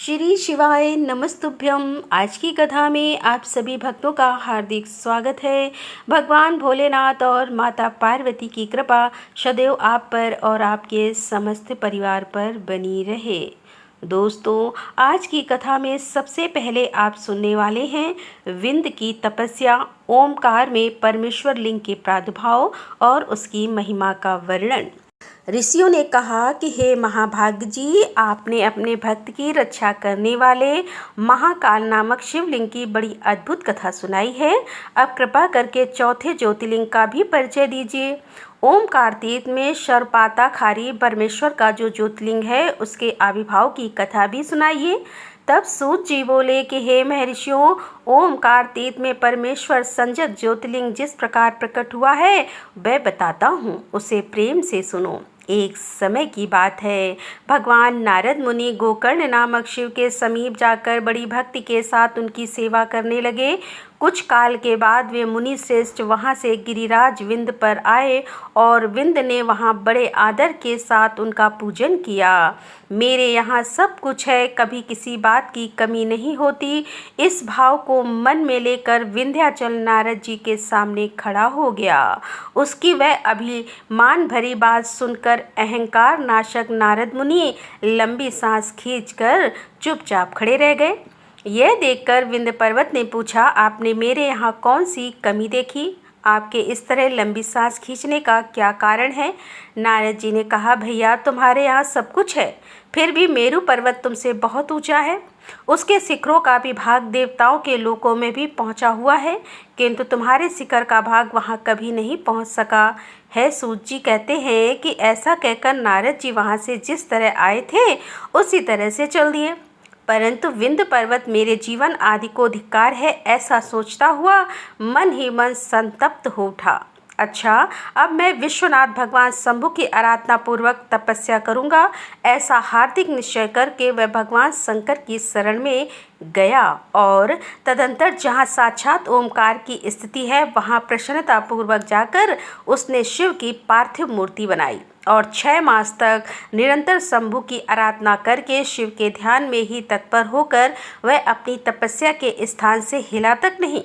श्री शिवाय नमस्तुभ्यम। आज की कथा में आप सभी भक्तों का हार्दिक स्वागत है। भगवान भोलेनाथ और माता पार्वती की कृपा सदैव आप पर और आपके समस्त परिवार पर बनी रहे। दोस्तों, आज की कथा में सबसे पहले आप सुनने वाले हैं विंध्य की तपस्या, ओमकार में परमेश्वर लिंग के प्रादुर्भाव और उसकी महिमा का वर्णन। ऋषियों ने कहा कि हे महाभाग जी, आपने अपने भक्त की रक्षा करने वाले महाकाल नामक शिवलिंग की बड़ी अद्भुत कथा सुनाई है। अब कृपा करके चौथे ज्योतिर्लिंग का भी परिचय दीजिए। ओमकार तीर्थ में सर्वपाताखारी परमेश्वर का जो ज्योतिर्लिंग है उसके आविर्भाव की कथा भी सुनाइए। तब सूत जी बोले कि हे महर्षियों, ओमकार तीर्थ में परमेश्वर संजत ज्योतिर्लिंग जिस प्रकार प्रकट हुआ है वह बताता हूँ, उसे प्रेम से सुनो। एक समय की बात है, भगवान नारद मुनि गोकर्ण नामक शिव के समीप जाकर बड़ी भक्ति के साथ उनकी सेवा करने लगे। कुछ काल के बाद वे मुनि श्रेष्ठ वहाँ से गिरिराज विंध्य पर आए और विंध्य ने वहाँ बड़े आदर के साथ उनका पूजन किया। मेरे यहाँ सब कुछ है, कभी किसी बात की कमी नहीं होती। इस भाव को मन में लेकर विंध्याचल नारद जी के सामने खड़ा हो गया। उसकी वह अभिमान भरी बात सुनकर अहंकार नाशक नारद मुनि लंबी सांस खींचकर चुपचाप खड़े रह गए। यह देखकर विंध्य पर्वत ने पूछा, आपने मेरे यहाँ कौन सी कमी देखी? आपके इस तरह लंबी सांस खींचने का क्या कारण है? नारद जी ने कहा, भैया, तुम्हारे यहाँ सब कुछ है, फिर भी मेरु पर्वत तुमसे बहुत ऊंचा है। उसके शिखरों का भी भाग देवताओं के लोकों में भी पहुंचा हुआ है, किंतु तुम्हारे शिखर का भाग वहां कभी नहीं पहुंच सका है। सूत जी कहते हैं कि ऐसा कहकर नारद जी वहां से जिस तरह आए थे उसी तरह से चल दिए, परंतु विंध्य पर्वत मेरे जीवन आदि को धिक्कार है, ऐसा सोचता हुआ मन ही मन संतप्त हो उठा। अच्छा, अब मैं विश्वनाथ भगवान शंभु की आराधना पूर्वक तपस्या करूंगा, ऐसा हार्दिक निश्चय करके वह भगवान शंकर की शरण में गया और तदंतर जहाँ साक्षात ओमकार की स्थिति है वहाँ प्रसन्नता पूर्वक जाकर उसने शिव की पार्थिव मूर्ति बनाई और 6 मास तक निरंतर शंभु की आराधना करके शिव के ध्यान में ही तत्पर होकर वह अपनी तपस्या के स्थान से हिला तक नहीं।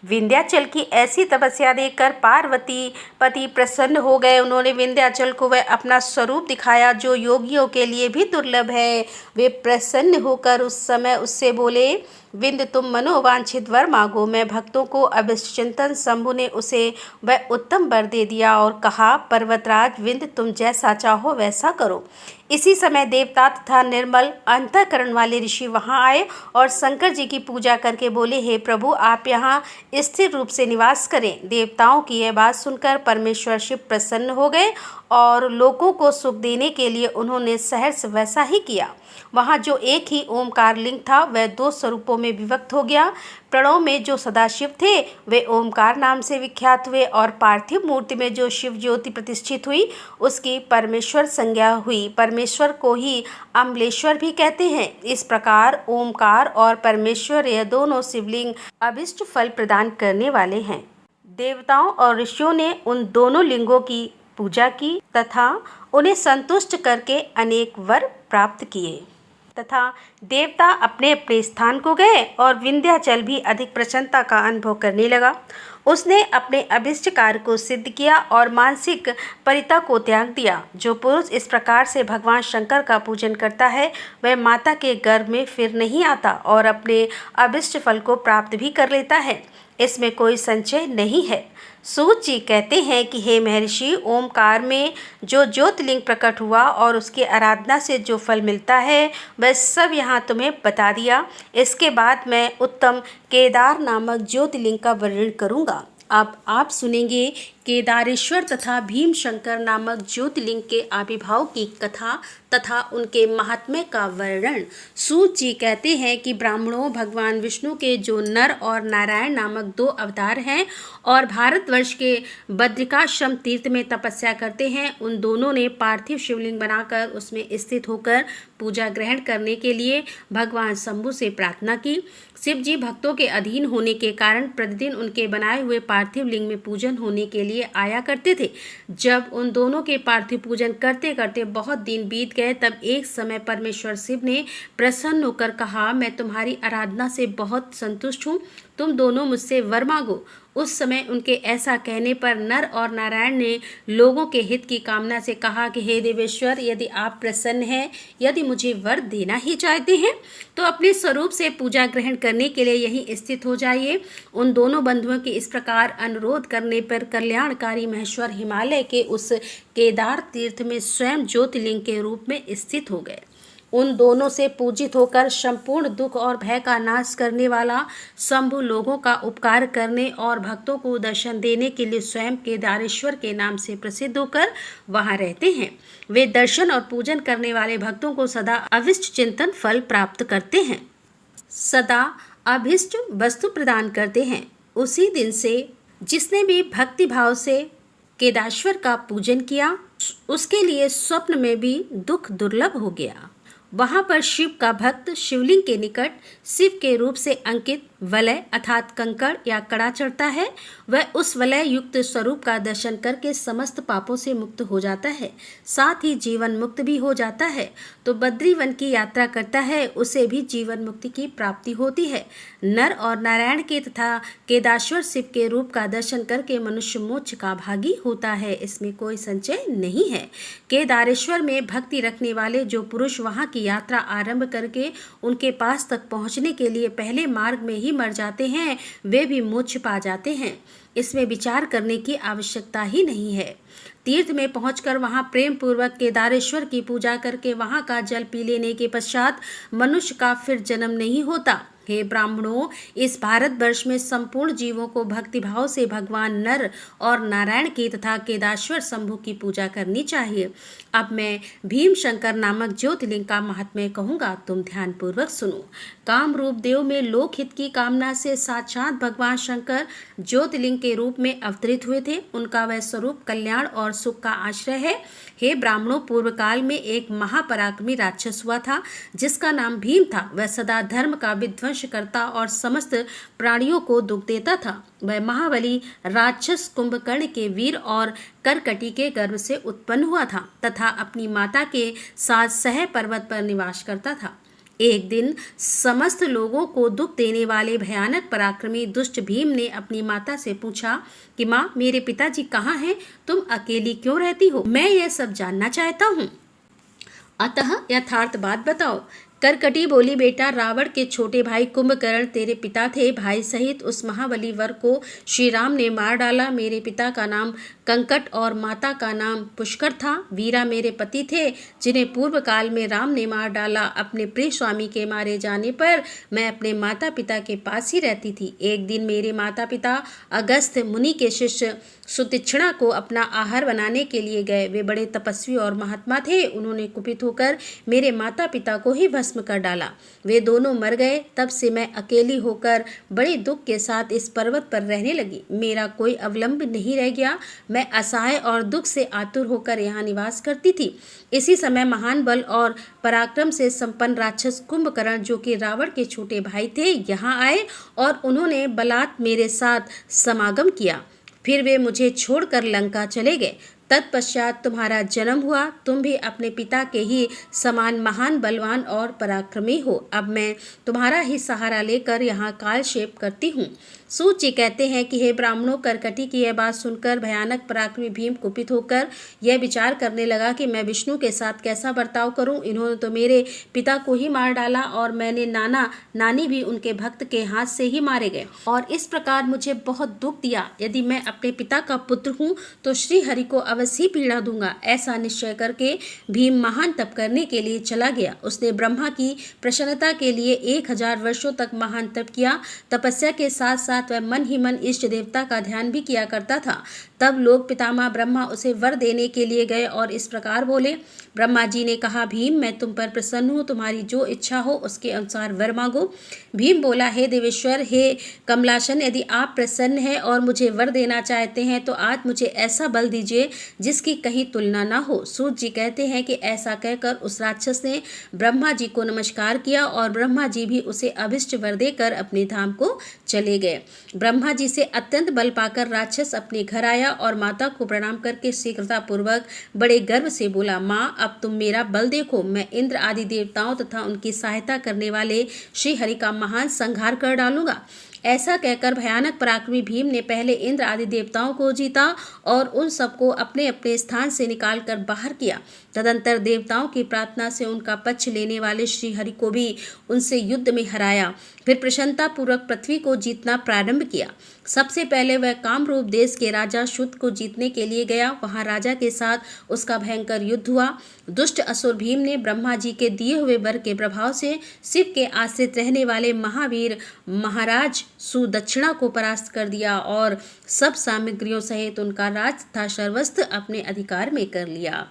विंध्याचल की ऐसी तपस्या देखकर पार्वती पति प्रसन्न हो गए। उन्होंने विंध्याचल को वह अपना स्वरूप दिखाया जो योगियों के लिए भी दुर्लभ है। वे प्रसन्न होकर उस समय उससे बोले, विंध्य, तुम मनोवांछित वर मांगो। मैं भक्तों को अभिचिंतन शंभु ने उसे वह उत्तम वर दे दिया और कहा, पर्वतराज विंध्य, तुम जैसा चाहो वैसा करो। इसी समय देवता तथा निर्मल अंतःकरण वाले ऋषि वहां आए और शंकर जी की पूजा करके बोले, हे प्रभु, आप यहाँ स्थिर रूप से निवास करें। देवताओं की यह बात सुनकर परमेश्वर शिव प्रसन्न हो गए और लोगों को सुख देने के लिए उन्होंने सहर्ष वैसा ही किया। वहाँ जो एक ही ओमकार लिंग था वह 2 स्वरूपों में विभक्त हो गया। प्रणव में जो सदाशिव थे वे ओमकार नाम से विख्यात हुए और पार्थिव मूर्ति में जो शिव ज्योति प्रतिष्ठित हुई उसकी परमेश्वर संज्ञा हुई। परमेश्वर को ही अमलेश्वर भी कहते हैं। इस प्रकार ओमकार और परमेश्वर यह दोनों शिवलिंग अभिष्ट फल प्रदान करने वाले हैं। देवताओं और ऋषियों ने उन दोनों लिंगों की पूजा की तथा उन्हें संतुष्ट करके अनेक वर प्राप्त किए तथा देवता अपने अपने स्थान को गए और विंध्याचल भी अधिक प्रसन्नता का अनुभव करने लगा। उसने अपने अभिष्ट कार्य को सिद्ध किया और मानसिक परिता को त्याग दिया। जो पुरुष इस प्रकार से भगवान शंकर का पूजन करता है वह माता के गर्भ में फिर नहीं आता और अपने अभिष्ट फल को प्राप्त भी कर लेता है, इसमें कोई संशय नहीं है। सूत जी कहते हैं कि हे महर्षि, ओमकार में जो ज्योतिर्लिंग प्रकट हुआ और उसकी आराधना से जो फल मिलता है वह सब यहाँ तुम्हें बता दिया। इसके बाद मैं उत्तम केदार नामक ज्योतिर्लिंग का वर्णन करूँगा। अब आप सुनेंगे केदारेश्वर तथा भीम शंकर नामक ज्योतिर्लिंग के आविर्भाव की कथा तथा उनके महात्म्य का वर्णन। सूत जी कहते हैं कि ब्राह्मणों, भगवान विष्णु के जो नर और नारायण नामक 2 अवतार हैं और भारतवर्ष के बद्रिकाश्रम तीर्थ में तपस्या करते हैं, उन दोनों ने पार्थिव शिवलिंग बनाकर उसमें स्थित होकर पूजा ग्रहण करने के लिए भगवान शंभु से प्रार्थना की। शिव जी भक्तों के अधीन होने के कारण प्रतिदिन उनके बनाए हुए पार्थिव लिंग में पूजन होने के लिए लिए आया करते थे। जब उन दोनों के पार्थिव पूजन करते करते बहुत दिन बीत गए, तब एक समय परमेश्वर शिव ने प्रसन्न होकर कहा, मैं तुम्हारी आराधना से बहुत संतुष्ट हूँ, तुम दोनों मुझसे वर मांगो। उस समय उनके ऐसा कहने पर नर और नारायण ने लोगों के हित की कामना से कहा कि हे देवेश्वर, यदि आप प्रसन्न हैं, यदि मुझे वर देना ही चाहते हैं तो अपने स्वरूप से पूजा ग्रहण करने के लिए यहीं स्थित हो जाइए। उन दोनों बंधुओं के इस प्रकार अनुरोध करने पर कल्याणकारी महेश्वर हिमालय के उस केदार तीर्थ में स्वयं ज्योतिर्लिंग के रूप में स्थित हो गए। उन दोनों से पूजित होकर संपूर्ण दुख और भय का नाश करने वाला शंभु लोगों का उपकार करने और भक्तों को दर्शन देने के लिए स्वयं केदारेश्वर के नाम से प्रसिद्ध होकर वहां रहते हैं। वे दर्शन और पूजन करने वाले भक्तों को सदा अभिष्ट चिंतन फल प्राप्त करते हैं, सदा अभिष्ट वस्तु प्रदान करते हैं। उसी दिन से जिसने भी भक्ति भाव से केदारेश्वर का पूजन किया, उसके लिए स्वप्न में भी दुख दुर्लभ हो गया। वहां पर शिव का भक्त शिवलिंग के निकट शिव के रूप से अंकित वलय अर्थात कंकड़ या कड़ा चढ़ता है। वह उस वलय युक्त स्वरूप का दर्शन करके समस्त पापों से मुक्त हो जाता है, साथ ही जीवन मुक्त भी हो जाता है। तो बद्रीवन की यात्रा करता है, उसे भी जीवन मुक्ति की प्राप्ति होती है। नर और नारायण के तथा केदारेश्वर शिव के रूप का दर्शन करके मनुष्य मोक्ष का भागी होता है, इसमें कोई संशय नहीं है। केदारेश्वर में भक्ति रखने वाले जो पुरुष वहां की यात्रा आरंभ करके उनके पास तक पहुंचने के लिए पहले मार्ग में ही मर जाते हैं, वे भी मोक्ष पा जाते हैं। इसमें विचार करने की आवश्यकता ही नहीं है। तीर्थ में पहुंचकर वहां प्रेम पूर्वक केदारेश्वर की पूजा करके वहां का जल पी लेने के पश्चात मनुष्य का फिर जन्म नहीं होता। हे ब्राह्मणों, इस भारतवर्ष में संपूर्ण जीवों को भक्तिभाव से भगवान नर और नारायण की तथा केदारेश्वर शंभु की पूजा करनी चाहिए। अब मैं भीम शंकर नामक ज्योतिर्लिंग का महात्म्य कहूँगा, तुम ध्यान पूर्वक सुनो। काम रूप देव में लोकहित की कामना से साक्षात भगवान शंकर ज्योतिर्लिंग के रूप में अवतरित हुए थे। उनका वह स्वरूप कल्याण और सुख का आश्रय है। हे ब्राह्मणों, पूर्व काल में एक महापराक्रमी राक्षस हुआ था जिसका नाम भीम था। वह सदा धर्म का विध्वंस करता और समस्त प्राणियों को दुख देता था। वह महाबली राक्षस कुंभकर्ण के वीर और करकटी के गर्भ से उत्पन्न हुआ था तथा अपनी माता के साथ सह पर्वत पर निवास करता था। एक दिन समस्त लोगों को दुख देने वाले भयानक पराक्रमी दुष्ट भीम ने अपनी माता से पूछा कि माँ, मेरे पिताजी कहाँ हैं? तुम अकेली क्यों रहती हो? मैं यह सब जानना चाहता हूँ, अतः यथार्थ बात बताओ। करकटी बोली, बेटा, रावण के छोटे भाई कुंभकर्ण तेरे पिता थे। भाई सहित उस महाबली वर को श्री राम ने मार डाला। मेरे पिता का नाम कंकट और माता का नाम पुष्कर था। वीरा मेरे पति थे जिन्हें पूर्व काल में राम ने मार डाला। अपने प्रिय स्वामी के मारे जाने पर मैं अपने माता पिता के पास ही रहती थी। एक दिन मेरे माता पिता अगस्त्य मुनि के शिष्य सुतीक्ष्णा को अपना आहार बनाने के लिए गए। वे बड़े तपस्वी और महात्मा थे। उन्होंने कुपित होकर मेरे माता पिता को ही भस्म कर डाला। वे दोनों मर गए। तब से मैं अकेली होकर बड़े दुख के साथ इस पर्वत पर रहने लगी। मेरा कोई अवलंब नहीं रह गया। मैं असहाय और दुख से आतुर होकर यहाँ निवास करती थी। इसी समय महान बल और पराक्रम से संपन्न राक्षस कुंभकर्ण, जो कि रावण के छोटे भाई थे, यहाँ आए और उन्होंने बलात् मेरे साथ समागम किया। फिर वे मुझे छोड़कर लंका चले गए। तत्पश्चात तुम्हारा जन्म हुआ। तुम भी अपने पिता के ही समान महान बलवान और पराक्रमी हो। अब मैं तुम्हारा ही सहारा लेकर यहाँ कालक्षेप करती हूँ। सूत जी कहते हैं कि हे ब्राह्मणों, करकटी की यह बात सुनकर भयानक पराक्रमी भीम कुपित होकर यह विचार करने लगा कि मैं विष्णु के साथ कैसा बर्ताव करूं। इन्होंने तो मेरे पिता को ही मार डाला और मैंने नाना नानी भी उनके भक्त के हाथ से ही मारे गए और इस प्रकार मुझे बहुत दुख दिया। यदि मैं अपने पिता का पुत्र हूँ तो श्री हरि को अवश्य पीड़ा दूंगा। ऐसा निश्चय करके भीम महान तप करने के लिए चला गया। उसने ब्रह्मा की प्रसन्नता के लिए 1000 वर्षों तक महान तप किया। तपस्या के साथ साथ वह मन ही मन इष्ट देवता का ध्यान भी किया करता था। तब लोक पितामह ब्रह्मा उसे वर देने के लिए गए और इस प्रकार बोले। ब्रह्मा जी ने कहा, भीम, मैं तुम पर प्रसन्न हूँ, तुम्हारी जो इच्छा हो उसके अनुसार वर मांगो। भीम बोला, हे देवेश्वर, हे कमलासन, यदि आप प्रसन्न हैं और मुझे वर देना चाहते हैं तो आज मुझे ऐसा बल दीजिए जिसकी कहीं तुलना न हो। सूत जी कहते हैं कि ऐसा कहकर उस राक्षस ने ब्रह्मा जी को नमस्कार किया और ब्रह्मा जी भी उसे अभिष्ट वर देकर अपने धाम को चले गए। ब्रह्मा जी से अत्यंत बल पाकर राक्षस अपने घर आया और माता को प्रणाम करके शीघ्रता पूर्वक बड़े गर्व से बोला, माँ, अब तुम मेरा बल देखो। मैं इंद्र आदि देवताओं तथा उनकी सहायता करने वाले श्री हरि का महान संहार कर डालूंगा। ऐसा कहकर भयानक पराक्रमी भीम ने पहले इंद्र आदि देवताओं को जीता और उन सबको अपने अपने स्थान से निकालकर बाहर किया। तदंतर देवताओं की प्रार्थना से उनका पक्ष लेने वाले श्री हरि को भी उनसे युद्ध में हराया। फिर प्रसन्नता पूर्वक पृथ्वी को जीतना प्रारंभ किया। सबसे पहले वह कामरूप देश के राजा शुद्ध को जीतने के लिए गया। वहां राजा के साथ उसका भयंकर युद्ध हुआ। दुष्ट असुर भीम ने ब्रह्मा जी के दिए हुए वर के प्रभाव से शिव के आश्रित रहने वाले महावीर महाराज सुदक्षिणा को परास्त कर दिया और सब सामग्रियों सहित उनका राज तथा सर्वस्व अपने अधिकार में कर लिया।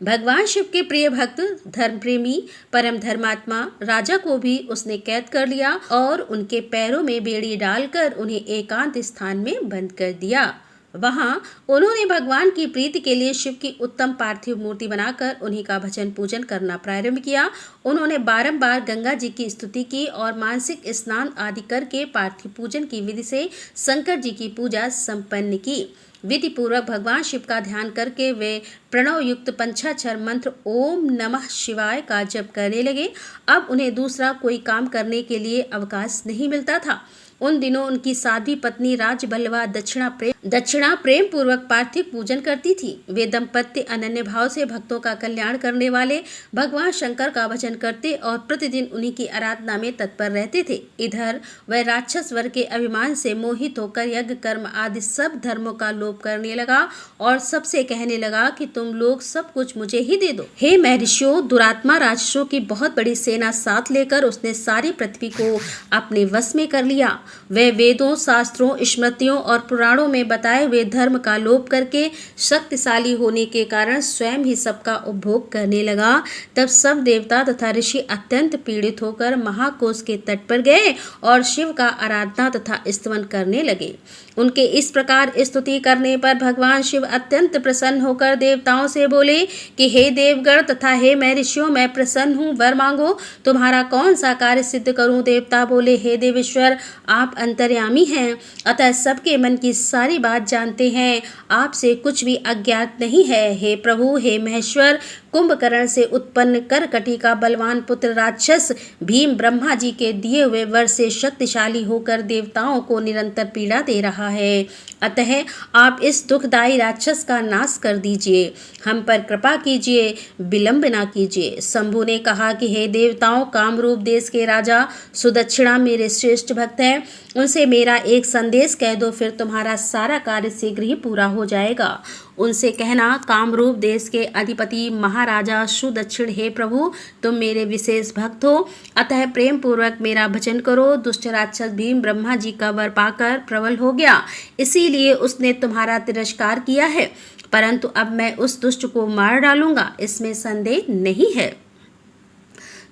भगवान शिव के प्रिय भक्त, धर्म प्रेमी, परम धर्मात्मा राजा को भी उसने कैद कर लिया और उनके पैरों में बेड़ी डालकर उन्हें एकांत स्थान में बंद कर दिया। वहां उन्होंने भगवान की प्रीति के लिए शिव की उत्तम पार्थिव मूर्ति बनाकर उन्हीं का भजन पूजन करना प्रारंभ किया। उन्होंने बारंबार गंगा जी की स्तुति की और मानसिक स्नान आदि करके पार्थिव पूजन की विधि से शंकर जी की पूजा संपन्न की। विधि पूर्वक भगवान शिव का ध्यान करके वे प्रणव युक्त पंचाक्षर मंत्र ओम नमः शिवाय का जप करने लगे। अब उन्हें दूसरा कोई काम करने के लिए अवकाश नहीं मिलता था। उन दिनों उनकी साध्वी पत्नी राजबल्लवा दक्षिणा प्रेम पूर्वक पार्थिव पूजन करती थी। वे दंपत्ति अनन्य भाव से भक्तों का कल्याण करने वाले भगवान शंकर का भजन करते और प्रतिदिन उन्हीं की आराधना में तत्पर रहते थे। इधर वह राक्षस वर के अभिमान से मोहित होकर यज्ञ कर्म आदि सब धर्मों का लोप करने लगा और सबसे कहने लगा कि तुम लोग सब कुछ मुझे ही दे दो। हे महर्षियों, दुरात्मा राक्षसों की बहुत बड़ी सेना साथ लेकर उसने सारी पृथ्वी को अपने वश में कर लिया। वह वेदों, शास्त्रों, स्मृतियों और पुराणों में बताए हुए धर्म का लोप करके शक्तिशाली होने के कारण स्वयं ही सबका उपभोग करने लगा। तब सब देवता तथा ऋषि अत्यंत पीड़ित होकर महाकोश के तट पर गए और शिव का आराधना तथा स्तवन करने लगे। उनके इस प्रकार स्तुति करने पर भगवान शिव अत्यंत प्रसन्न होकर देवताओं से बोले कि हे देवगण तथा हे महर्षियों, मैं प्रसन्न हूँ, वर मांगो, तुम्हारा कौन सा कार्य सिद्ध करूं। देवता बोले, हे देवेश्वर, आप अंतर्यामी हैं, अतः सबके मन की सारी बात जानते हैं, आपसे कुछ भी अज्ञात नहीं है। हे प्रभु, हे महेश्वर, कुंभकर्ण से उत्पन्न करकटी का बलवान पुत्र राक्षस भीम ब्रह्मा जी के दिए हुए वर से शक्तिशाली होकर देवताओं को निरंतर पीड़ा दे रहा है। अतः आप इस दुखदायी राक्षस का नाश कर दीजिए, हम पर कृपा कीजिए, विलंब ना कीजिए। शंभु ने कहा कि हे देवताओं, कामरूप देश के राजा सुदक्षिणा मेरे श्रेष्ठ भक्त हैं, उनसे मेरा एक संदेश कह दो, फिर तुम्हारा सारा कार्य शीघ्र ही पूरा हो जाएगा। उनसे कहना, कामरूप देश के अधिपति महाराजा सुदक्षिण, हे प्रभु, तुम मेरे विशेष भक्त हो, अतः प्रेम पूर्वक मेरा भजन करो। दुष्ट राक्षस भीम ब्रह्मा जी का वर पाकर प्रबल हो गया, इसीलिए उसने तुम्हारा तिरस्कार किया है, परंतु अब मैं उस दुष्ट को मार डालूंगा, इसमें संदेह नहीं है।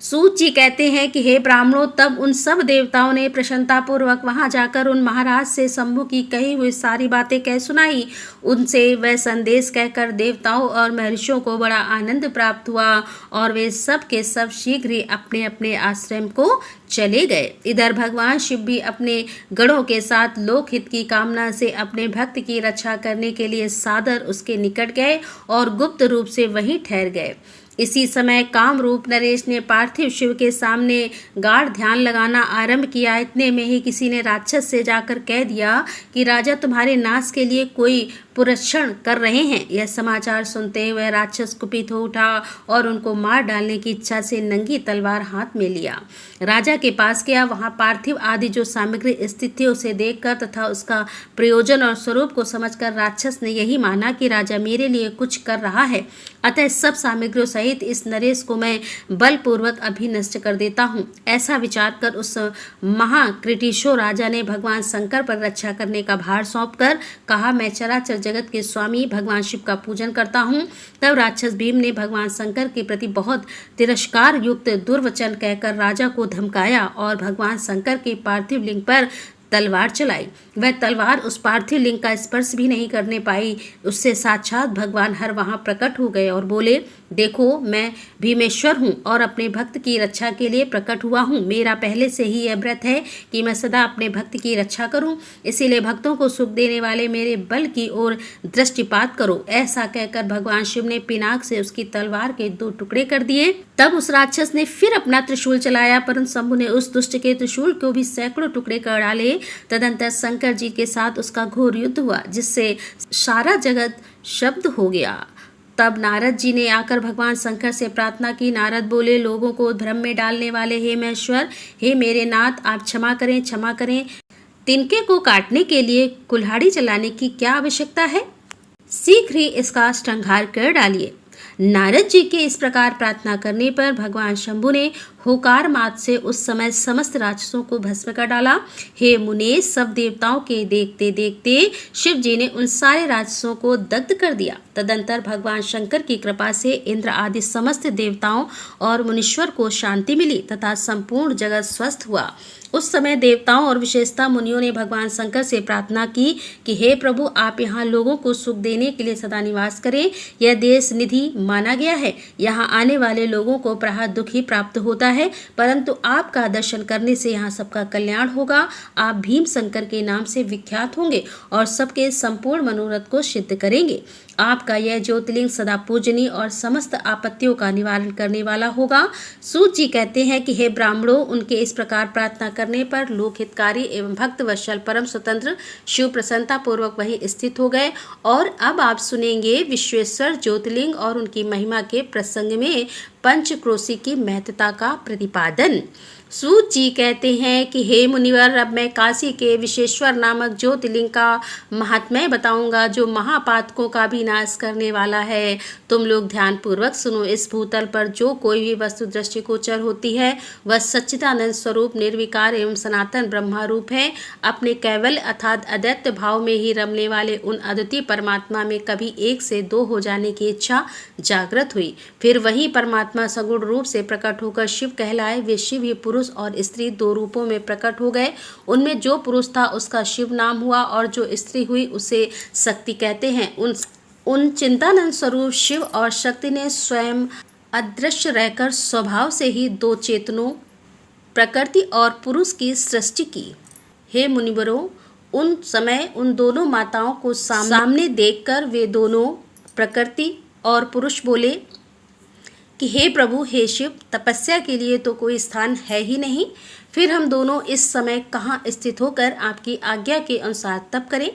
सूत जी कहते हैं कि हे ब्राह्मणों, तब उन सब देवताओं ने प्रसन्नता पूर्वक वहां जाकर उन महाराज से शंभु की कही हुई सारी बातें कह सुनाई। उनसे वह संदेश कहकर देवताओं और महर्षियों को बड़ा आनंद प्राप्त हुआ और वे सब के सब शीघ्र ही अपने अपने आश्रम को चले गए। इधर भगवान शिव भी अपने गणों के साथ लोकहित की कामना से अपने भक्त की रक्षा करने के लिए सादर उसके निकट गए और गुप्त रूप से वहीं ठहर गए। इसी समय कामरूप नरेश ने पार्थिव शिव के सामने गाढ़ ध्यान लगाना आरंभ किया। इतने में ही किसी ने राक्षस से जाकर कह दिया कि राजा तुम्हारे नाश के लिए कोई पुरस्करण कर रहे हैं। यह समाचार सुनते हुए राक्षस कुपित हो उठा और उनको मार डालने की इच्छा से नंगी तलवार हाथ में लिया राजा के पास गया। वहां पार्थिव आदि जो सामग्री स्थित थी उसे देखकर तथा उसका प्रयोजन और स्वरूप को समझकर राक्षस ने यही माना कि राजा मेरे लिए कुछ कर रहा है, अतः सब सामग्रियों सहित इस नरेश को मैं बलपूर्वक अभी नष्ट कर देता हूँ। ऐसा विचार कर उस महाकृटिशो राजा ने भगवान शंकर पर रक्षा करने का भार सौंपकर कहा, मैं चराचर जगत के स्वामी भगवान शिव का पूजन करता हूँ। तब राक्षस भीम ने भगवान शंकर के प्रति बहुत तिरस्कार युक्त दुर्वचन कहकर राजा को धमकाया और भगवान शंकर के पार्थिव लिंग पर तलवार चलाई। वह तलवार उस पार्थिव लिंग का स्पर्श भी नहीं करने पाई। उससे साक्षात भगवान हर वहां प्रकट हो गए और बोले, देखो मैं भीमेश्वर हूँ और अपने भक्त की रक्षा के लिए प्रकट हुआ हूँ। मेरा पहले से ही यह व्रत है कि मैं सदा अपने भक्त की रक्षा करूं, इसीलिए भक्तों को सुख देने वाले मेरे बल की ओर दृष्टिपात करो। ऐसा कहकर भगवान शिव ने पिनाक से उसकी तलवार के 2 टुकड़े कर दिए। तब उस राक्षस ने फिर अपना त्रिशूल चलाया, परंतु शंभु ने उस दुष्ट के त्रिशूल को भी सैकड़ों टुकड़े कर डाले। तदंतर शंकर जी के साथ उसका घोर युद्ध हुआ, जिससे सारा जगत शब्द हो गया। तब नारद जी ने आकर भगवान शंकर से प्रार्थना की। नारद बोले, लोगों को भ्रम में डालने वाले हे महेश्वर, हे मेरे नाथ, आप क्षमा करें, क्षमा करें। तिनके को काटने के लिए कुल्हाड़ी चलाने की क्या आवश्यकता है? शीघ्र ही इसका संहार कर डालिए। नारद जी के इस प्रकार प्रार्थना करने पर भगवान शंभु ने होकार मात से उस समय समस्त राक्षसों को भस्म कर डाला। हे मुने, सब देवताओं के देखते देखते शिव जी ने उन सारे राक्षसों को दग्ध कर दिया। तदंतर भगवान शंकर की कृपा से इंद्र आदि समस्त देवताओं और मुनीश्वर को शांति मिली तथा संपूर्ण जगत स्वस्थ हुआ। उस समय देवताओं और विशेषता मुनियों ने भगवान शंकर से प्रार्थना की कि हे प्रभु, आप यहाँ लोगों को सुख देने के लिए सदा निवास करें। यह देश निधि माना गया है, यहाँ आने वाले लोगों को प्रायः दुख ही प्राप्त होता है, परंतु आपका दर्शन करने से यहाँ सबका कल्याण होगा। आप भीम शंकर के नाम से विख्यात होंगे और सबके संपूर्ण मनोरथ को सिद्ध करेंगे। आपका यह ज्योतिर्लिंग सदा पूजनीय और समस्त आपत्तियों का निवारण करने वाला होगा। सूत जी कहते हैं कि हे ब्राह्मणों, उनके इस प्रकार प्रार्थना करने पर लोकहितकारी एवं भक्त वत्सल परम स्वतंत्र शिव प्रसन्नता पूर्वक वहीं स्थित हो गए। और अब आप सुनेंगे विश्वेश्वर ज्योतिर्लिंग और उनकी महिमा के प्रसंग में पंचक्रोशी की महत्ता का प्रतिपादन। सूत जी कहते हैं कि हे मुनिवर, अब मैं काशी के विश्वेश्वर नामक ज्योतिर्लिंग का महात्म्य बताऊंगा, जो महापातकों का भी नाश करने वाला है। तुम लोग ध्यान पूर्वक सुनो। इस भूतल पर जो कोई भी वस्तु दृष्टिगोचर होती है वह सच्चिदानंद स्वरूप निर्विकार एवं सनातन ब्रह्मा रूप है। अपने कैवल्य अर्थात अद्वैत भाव में ही रमने वाले उन अद्वितीय परमात्मा में कभी 1 से 2 हो जाने की इच्छा जागृत हुई। फिर वही परमात्मा सगुण रूप से प्रकट होकर शिव कहलाए। वे शिव ही पुरुष और स्त्री 2 रूपों में प्रकट हो गए। उनमें जो पुरुष था उसका शिव नाम हुआ और जो स्त्री हुई उसे शक्ति कहते हैं। उन चिंतानंद स्वरूप शिव और शक्ति ने स्वयं अदृश्य रहकर स्वभाव से ही 2 चेतनों प्रकृति और पुरुष की सृष्टि की। हे मुनिवरों, उन समय उन दोनों माताओं को सामने देखकर वे दोनों प्रकृति और पुरुष बोले कि हे प्रभु, हे शिव, तपस्या के लिए तो कोई स्थान है ही नहीं। फिर हम दोनों इस समय कहाँ स्थित होकर आपकी आज्ञा के अनुसार तप करें।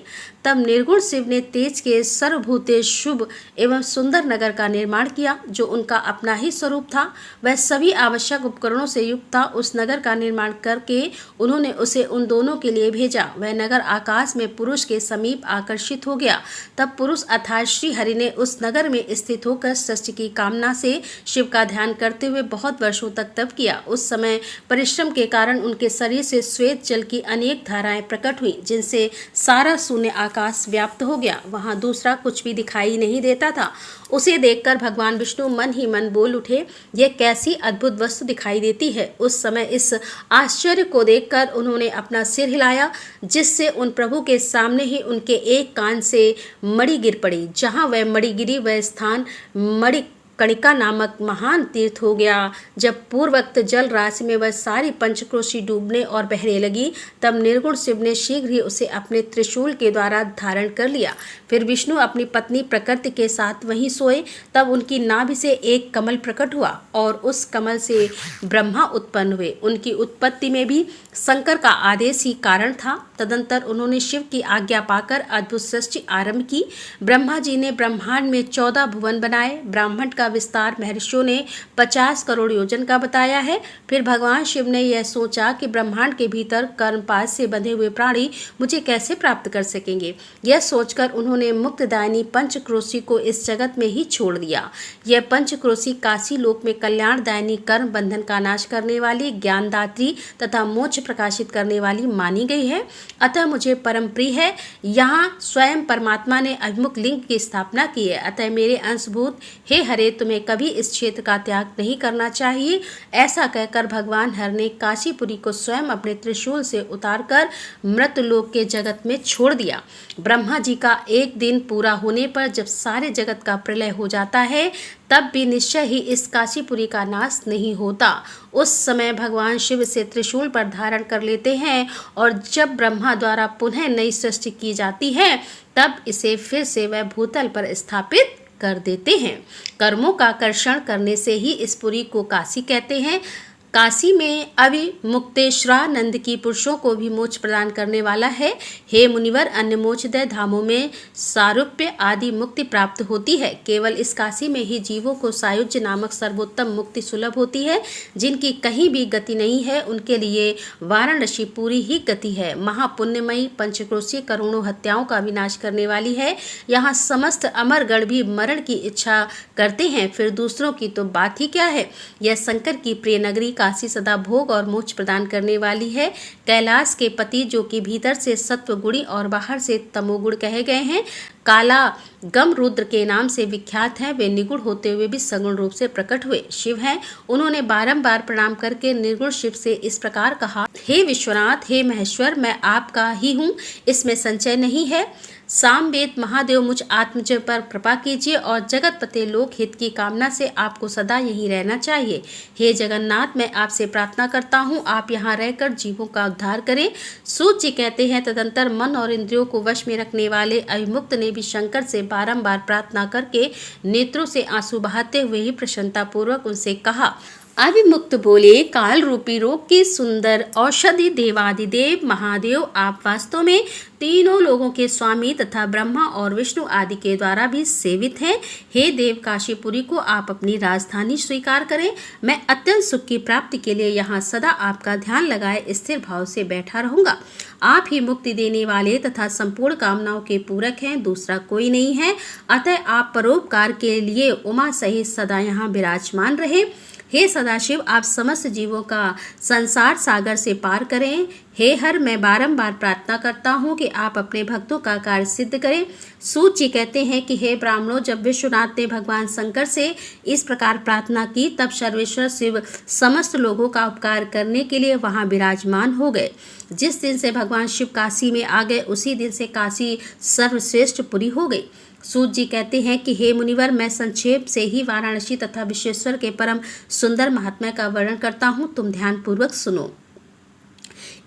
तब निर्गुण शिव ने तेज के सर्वभूते शुभ एवं सुंदर नगर का निर्माण किया, जो उनका अपना ही स्वरूप था। वह सभी आवश्यक उपकरणों से युक्त था। उस नगर का निर्माण करके उन्होंने उसे उन दोनों के लिए भेजा। वह नगर आकाश में पुरुष के समीप आकर्षित हो गया। तब पुरुष अर्थात श्री हरि ने उस नगर में स्थित होकर सृष्टि की कामना से शिव का ध्यान करते हुए बहुत वर्षों तक तप किया। उस समय परिश्रम के कारण उनके शरीर से श्वेत जल की अनेक धाराएं प्रकट हुई, जिनसे सारा शून्य आकाश व्याप्त हो गया। वहां दूसरा कुछ भी दिखाई नहीं देता था। उसे देखकर भगवान विष्णु मन ही मन बोल उठे, यह कैसी अद्भुत वस्तु दिखाई देती है। उस समय इस आश्चर्य को देखकर उन्होंने अपना सिर हिलाया, जिससे उन प्रभु के सामने ही उनके एक कान से मणि गिर पड़ी। जहाँ वह मणि गिरी वह स्थान मणि कणिका नामक महान तीर्थ हो गया। जब पूर्वोक्त जल राशि में वह सारी पंचक्रोशी डूबने और बहने लगी, तब निर्गुण शिव ने शीघ्र ही उसे अपने त्रिशूल के द्वारा धारण कर लिया। फिर विष्णु अपनी पत्नी प्रकृति के साथ वहीं सोए। तब उनकी नाभि से एक कमल प्रकट हुआ और उस कमल से ब्रह्मा उत्पन्न हुए। उनकी उत्पत्ति में भी शंकर का आदेश ही कारण था। तदंतर उन्होंने शिव की आज्ञा पाकर अद्भुत सृष्टि आरंभ की। ब्रह्मा जी ने ब्रह्मांड में 14 भुवन बनाए। ब्राह्मण का विस्तार महर्षियों ने 50 करोड़ योजन का बताया है। फिर भगवान शिव ने यह सोचा कि ब्रह्मांड के भीतर कर्मपाश से बंधे हुए प्राणी मुझे कैसे प्राप्त कर सकेंगे। यह सोचकर उन्होंने मुक्तदायिनी पंचक्रोशी को इस जगत में ही छोड़ दिया। यह पंचक्रोशी काशी लोक में कल्याणदायिनी, कर्म बंधन का नाश करने वाली, ज्ञानदात्री तथा मोक्ष प्रकाशित करने वाली मानी गई है। अतः मुझे परम प्रिय है। यहाँ स्वयं परमात्मा ने अभिमुख लिंग की स्थापना की है। अतः मेरे अंशभूत हे हरे, तुम्हें कभी इस क्षेत्र का त्याग नहीं करना चाहिए। ऐसा कहकर भगवान हर ने काशीपुरी को स्वयं अपने त्रिशूल से उतारकर मृतलोक के जगत में छोड़ दिया। ब्रह्मा जी का एक दिन पूरा होने पर जब सारे जगत का प्रलय हो जाता है, तब भी निश्चय ही इस काशीपुरी का नाश नहीं होता। उस समय भगवान शिव से त्रिशूल पर धारण कर लेते हैं और जब ब्रह्मा द्वारा पुनः नई सृष्टि की जाती है, तब इसे फिर से वह भूतल पर स्थापित कर देते हैं। कर्मों का कर्षण करने से ही इस पुरी को काशी कहते हैं। काशी में अविमुक्तेश्वरानंद की पुरुषों को भी मोक्ष प्रदान करने वाला है। हे मुनिवर, अन्य मोक्षदय धामों में सारूप्य आदि मुक्ति प्राप्त होती है, केवल इस काशी में ही जीवों को सायुज्य नामक सर्वोत्तम मुक्ति सुलभ होती है। जिनकी कहीं भी गति नहीं है, उनके लिए वाराणसी पूरी ही गति है। महापुण्यमयी पंचक्रोशीय करोड़ों हत्याओं का विनाश करने वाली है। यहाँ समस्त अमरगण भी मरण की इच्छा करते हैं, फिर दूसरों की तो बात ही क्या है। यह शंकर की प्रिय नगरी काशी सदा भोग और मोक्ष प्रदान करने वाली है। कैलाश के पति, जो कि भीतर से सत्व गुणी और बाहर से तमोगुण कहे गए हैं, काला गम रुद्र के नाम से विख्यात हैं। वे निगुण होते हुए भी सगुण रूप से प्रकट हुए शिव हैं। उन्होंने बारंबार प्रणाम करके निर्गुण शिव से इस प्रकार कहा, हे विश्वनाथ, हे महेश्वर, मैं आपका ही हूँ, इसमें संचय नहीं है। सामवेद महादेव, मुझ आत्मज पर कृपा कीजिए और जगतपते लोक हित की कामना से आपको सदा यहीं रहना चाहिए। हे जगन्नाथ, मैं आपसे प्रार्थना करता हूँ, आप यहाँ रहकर जीवों का उद्धार करें। सूत जी कहते हैं, तदंतर मन और इंद्रियों को वश में रखने वाले अभिमुक्त ने भी शंकर से बारंबार प्रार्थना करके नेत्रों से आंसू बहाते हुए ही प्रसन्नता पूर्वक उनसे कहा। अभिमुक्त बोले, काल रूपी रोग की सुंदर औषधि देवादिदेव महादेव, आप वास्तव में तीनों लोगों के स्वामी तथा ब्रह्मा और विष्णु आदि के द्वारा भी सेवित हैं। हे देव, काशीपुरी को आप अपनी राजधानी स्वीकार करें। मैं अत्यंत सुख की प्राप्ति के लिए यहाँ सदा आपका ध्यान लगाए स्थिर भाव से बैठा रहूंगा। आप ही मुक्ति देने वाले तथा संपूर्ण कामनाओं के पूरक हैं, दूसरा कोई नहीं है। अतः आप परोपकार के लिए उमा सहित सदा यहाँ विराजमान रहे। हे सदाशिव, आप समस्त जीवों का संसार सागर से पार करें। हे हर, मैं बारंबार प्रार्थना करता हूँ कि आप अपने भक्तों का कार्य सिद्ध करें। सूत जी कहते हैं कि हे ब्राह्मणों, जब विश्वनाथ ने भगवान शंकर से इस प्रकार प्रार्थना की, तब सर्वेश्वर शिव समस्त लोगों का उपकार करने के लिए वहाँ विराजमान हो गए। जिस दिन से भगवान शिव काशी में आ गए, उसी दिन से काशी सर्वश्रेष्ठ पुरी हो गई। सूत जी कहते हैं कि हे मुनिवर, मैं संक्षेप से ही वाराणसी तथा विश्वेश्वर के परम सुंदर महात्म्य का वर्णन करता हूँ, तुम ध्यान पूर्वक सुनो।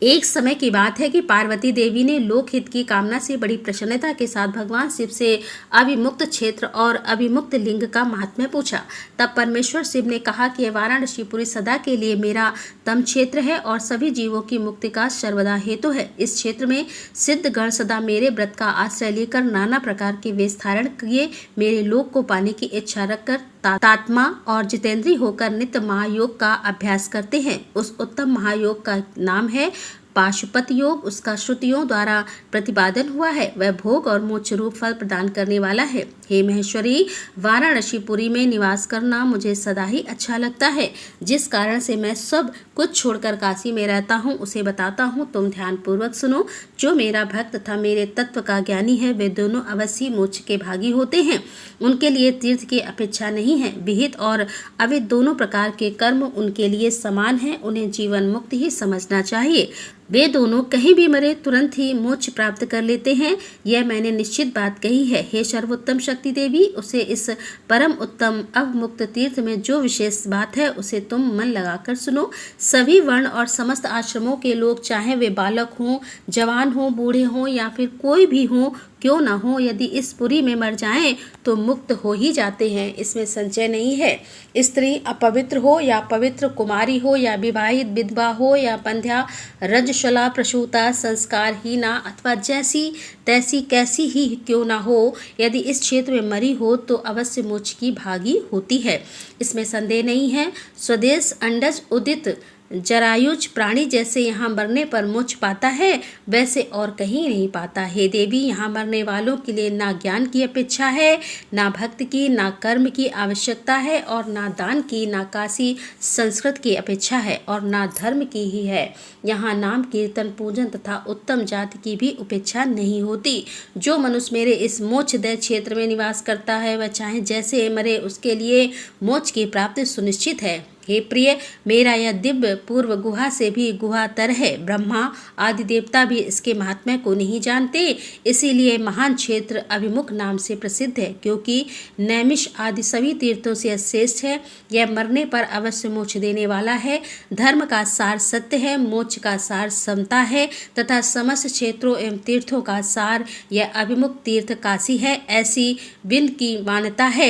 एक समय की बात है कि पार्वती देवी ने लोकहित की कामना से बड़ी प्रसन्नता के साथ भगवान शिव से अभिमुक्त क्षेत्र और अभिमुक्त लिंग का महात्म्य पूछा। तब परमेश्वर शिव ने कहा कि वाराणसीपुरी सदा के लिए मेरा तम क्षेत्र है और सभी जीवों की मुक्ति का सर्वदा हेतु है। इस क्षेत्र में सिद्ध गण सदा मेरे व्रत का आश्रय लेकर नाना प्रकार के वेश धारण किए मेरे लोक को पाने की इच्छा रखकर तात्मा और जितेंद्री होकर नित्य महायोग का अभ्यास करते हैं। उस उत्तम महायोग का नाम है पाशुपत योग। उसका श्रुतियों द्वारा प्रतिपादन हुआ है। वह भोग और मोक्ष रूप फल प्रदान करने वाला है। हे महेश्वरी, वाराणसीपुरी में निवास करना मुझे सदा ही अच्छा लगता है। जिस कारण से मैं सब कुछ छोड़कर काशी में रहता हूँ, उसे बताता हूँ, तुम ध्यान पूर्वक सुनो। जो मेरा भक्त तथा मेरे तत्व का ज्ञानी है, वे दोनों अवश्य मोक्ष के भागी होते हैं। उनके लिए तीर्थ की अपेक्षा नहीं है। विहित और अविहित दोनों प्रकार के कर्म उनके लिए समान हैं। उन्हें जीवन मुक्त ही समझना चाहिए। वे दोनों कहीं भी मरे तुरंत ही मोक्ष प्राप्त कर लेते हैं। यह मैंने निश्चित बात कही है। हे सर्वोत्तम शक्ति देवी, उसे इस परम उत्तम अवमुक्त तीर्थ में जो विशेष बात है, उसे तुम मन लगाकर सुनो। सभी वर्ण और समस्त आश्रमों के लोग, चाहे वे बालक हों, जवान हों, बूढ़े हों या फिर कोई भी हों क्यों न हो, यदि इस पुरी में मर जाएं तो मुक्त हो ही जाते हैं। इसमें संशय नहीं है। स्त्री अपवित्र हो या पवित्र, कुमारी हो या विवाहित विधवा हो या पंध्या, रजशला, प्रसूता, संस्कारहीना अथवा जैसी तैसी कैसी ही क्यों न हो, यदि इस क्षेत्र में मरी हो तो अवश्य मोक्ष की भागी होती है। इसमें संदेह नहीं है। स्वदेश अंडज उदित जरायुज प्राणी जैसे यहाँ मरने पर मोक्ष पाता है, वैसे और कहीं नहीं पाता। हे देवी, यहाँ मरने वालों के लिए ना ज्ञान की अपेक्षा है, ना भक्त की, ना कर्म की आवश्यकता है, और ना दान की, ना काशी संस्कृत की अपेक्षा है, और ना धर्म की ही है। यहाँ नाम कीर्तन पूजन तथा उत्तम जाति की भी उपेक्षा नहीं होती। जो मनुष्य मेरे इस मोक्षदय क्षेत्र में निवास करता है, वह चाहे जैसे मरे उसके लिए मोक्ष की प्राप्ति सुनिश्चित है। हे प्रिय, मेरा यह दिव्य पूर्व गुहा से भी गुहातर है। ब्रह्मा आदि देवता भी इसके महात्म्य को नहीं जानते, इसीलिए महान क्षेत्र अभिमुख नाम से प्रसिद्ध है, क्योंकि नैमिष आदि सभी तीर्थों से यह श्रेष्ठ है। यह मरने पर अवश्य मोक्ष देने वाला है। धर्म का सार सत्य है, मोक्ष का सार समता है, तथा समस्त क्षेत्रों एवं तीर्थों का सार यह अभिमुख तीर्थ काशी है, ऐसी बिंद की मान्यता है।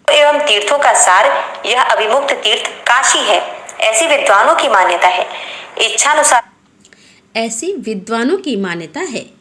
एवं तीर्थों का सार यह अभिमुक्त तीर्थ काशी है, ऐसी विद्वानों की मान्यता है।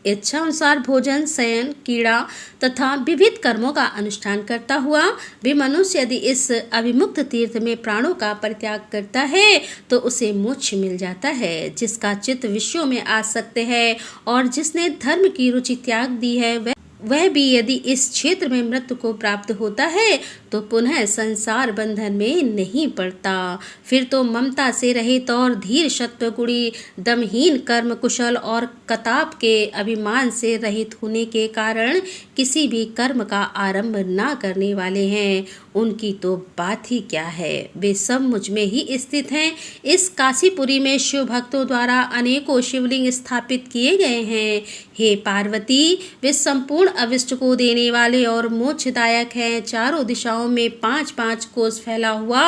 इच्छानुसार भोजन, शयन, क्रीड़ा तथा विविध कर्मों का अनुष्ठान करता हुआ भी मनुष्य यदि इस अभिमुक्त तीर्थ में प्राणों का परित्याग करता है तो उसे मोक्ष मिल जाता है। जिसका चित्त विषयों में आसक्त है और जिसने धर्म की रुचि त्याग दी है, वह भी यदि इस क्षेत्र में मृत्यु को प्राप्त होता है तो पुनः संसार बंधन में नहीं पड़ता। फिर तो ममता से रहित और धीर सत्वगुणी, दमहीन, कर्म कुशल और कताप के अभिमान से रहित होने के कारण किसी भी कर्म का आरंभ ना करने वाले हैं, उनकी तो बात ही क्या है। वे सब मुझ में ही स्थित हैं। इस काशीपुरी में शिव भक्तों द्वारा अनेकों शिवलिंग स्थापित किए गए हैं। हे पार्वती, वे संपूर्ण अविष्ट को देने वाले और मोक्षदायक हैं। चारों दिशाओं में 5-5 कोस फैला हुआ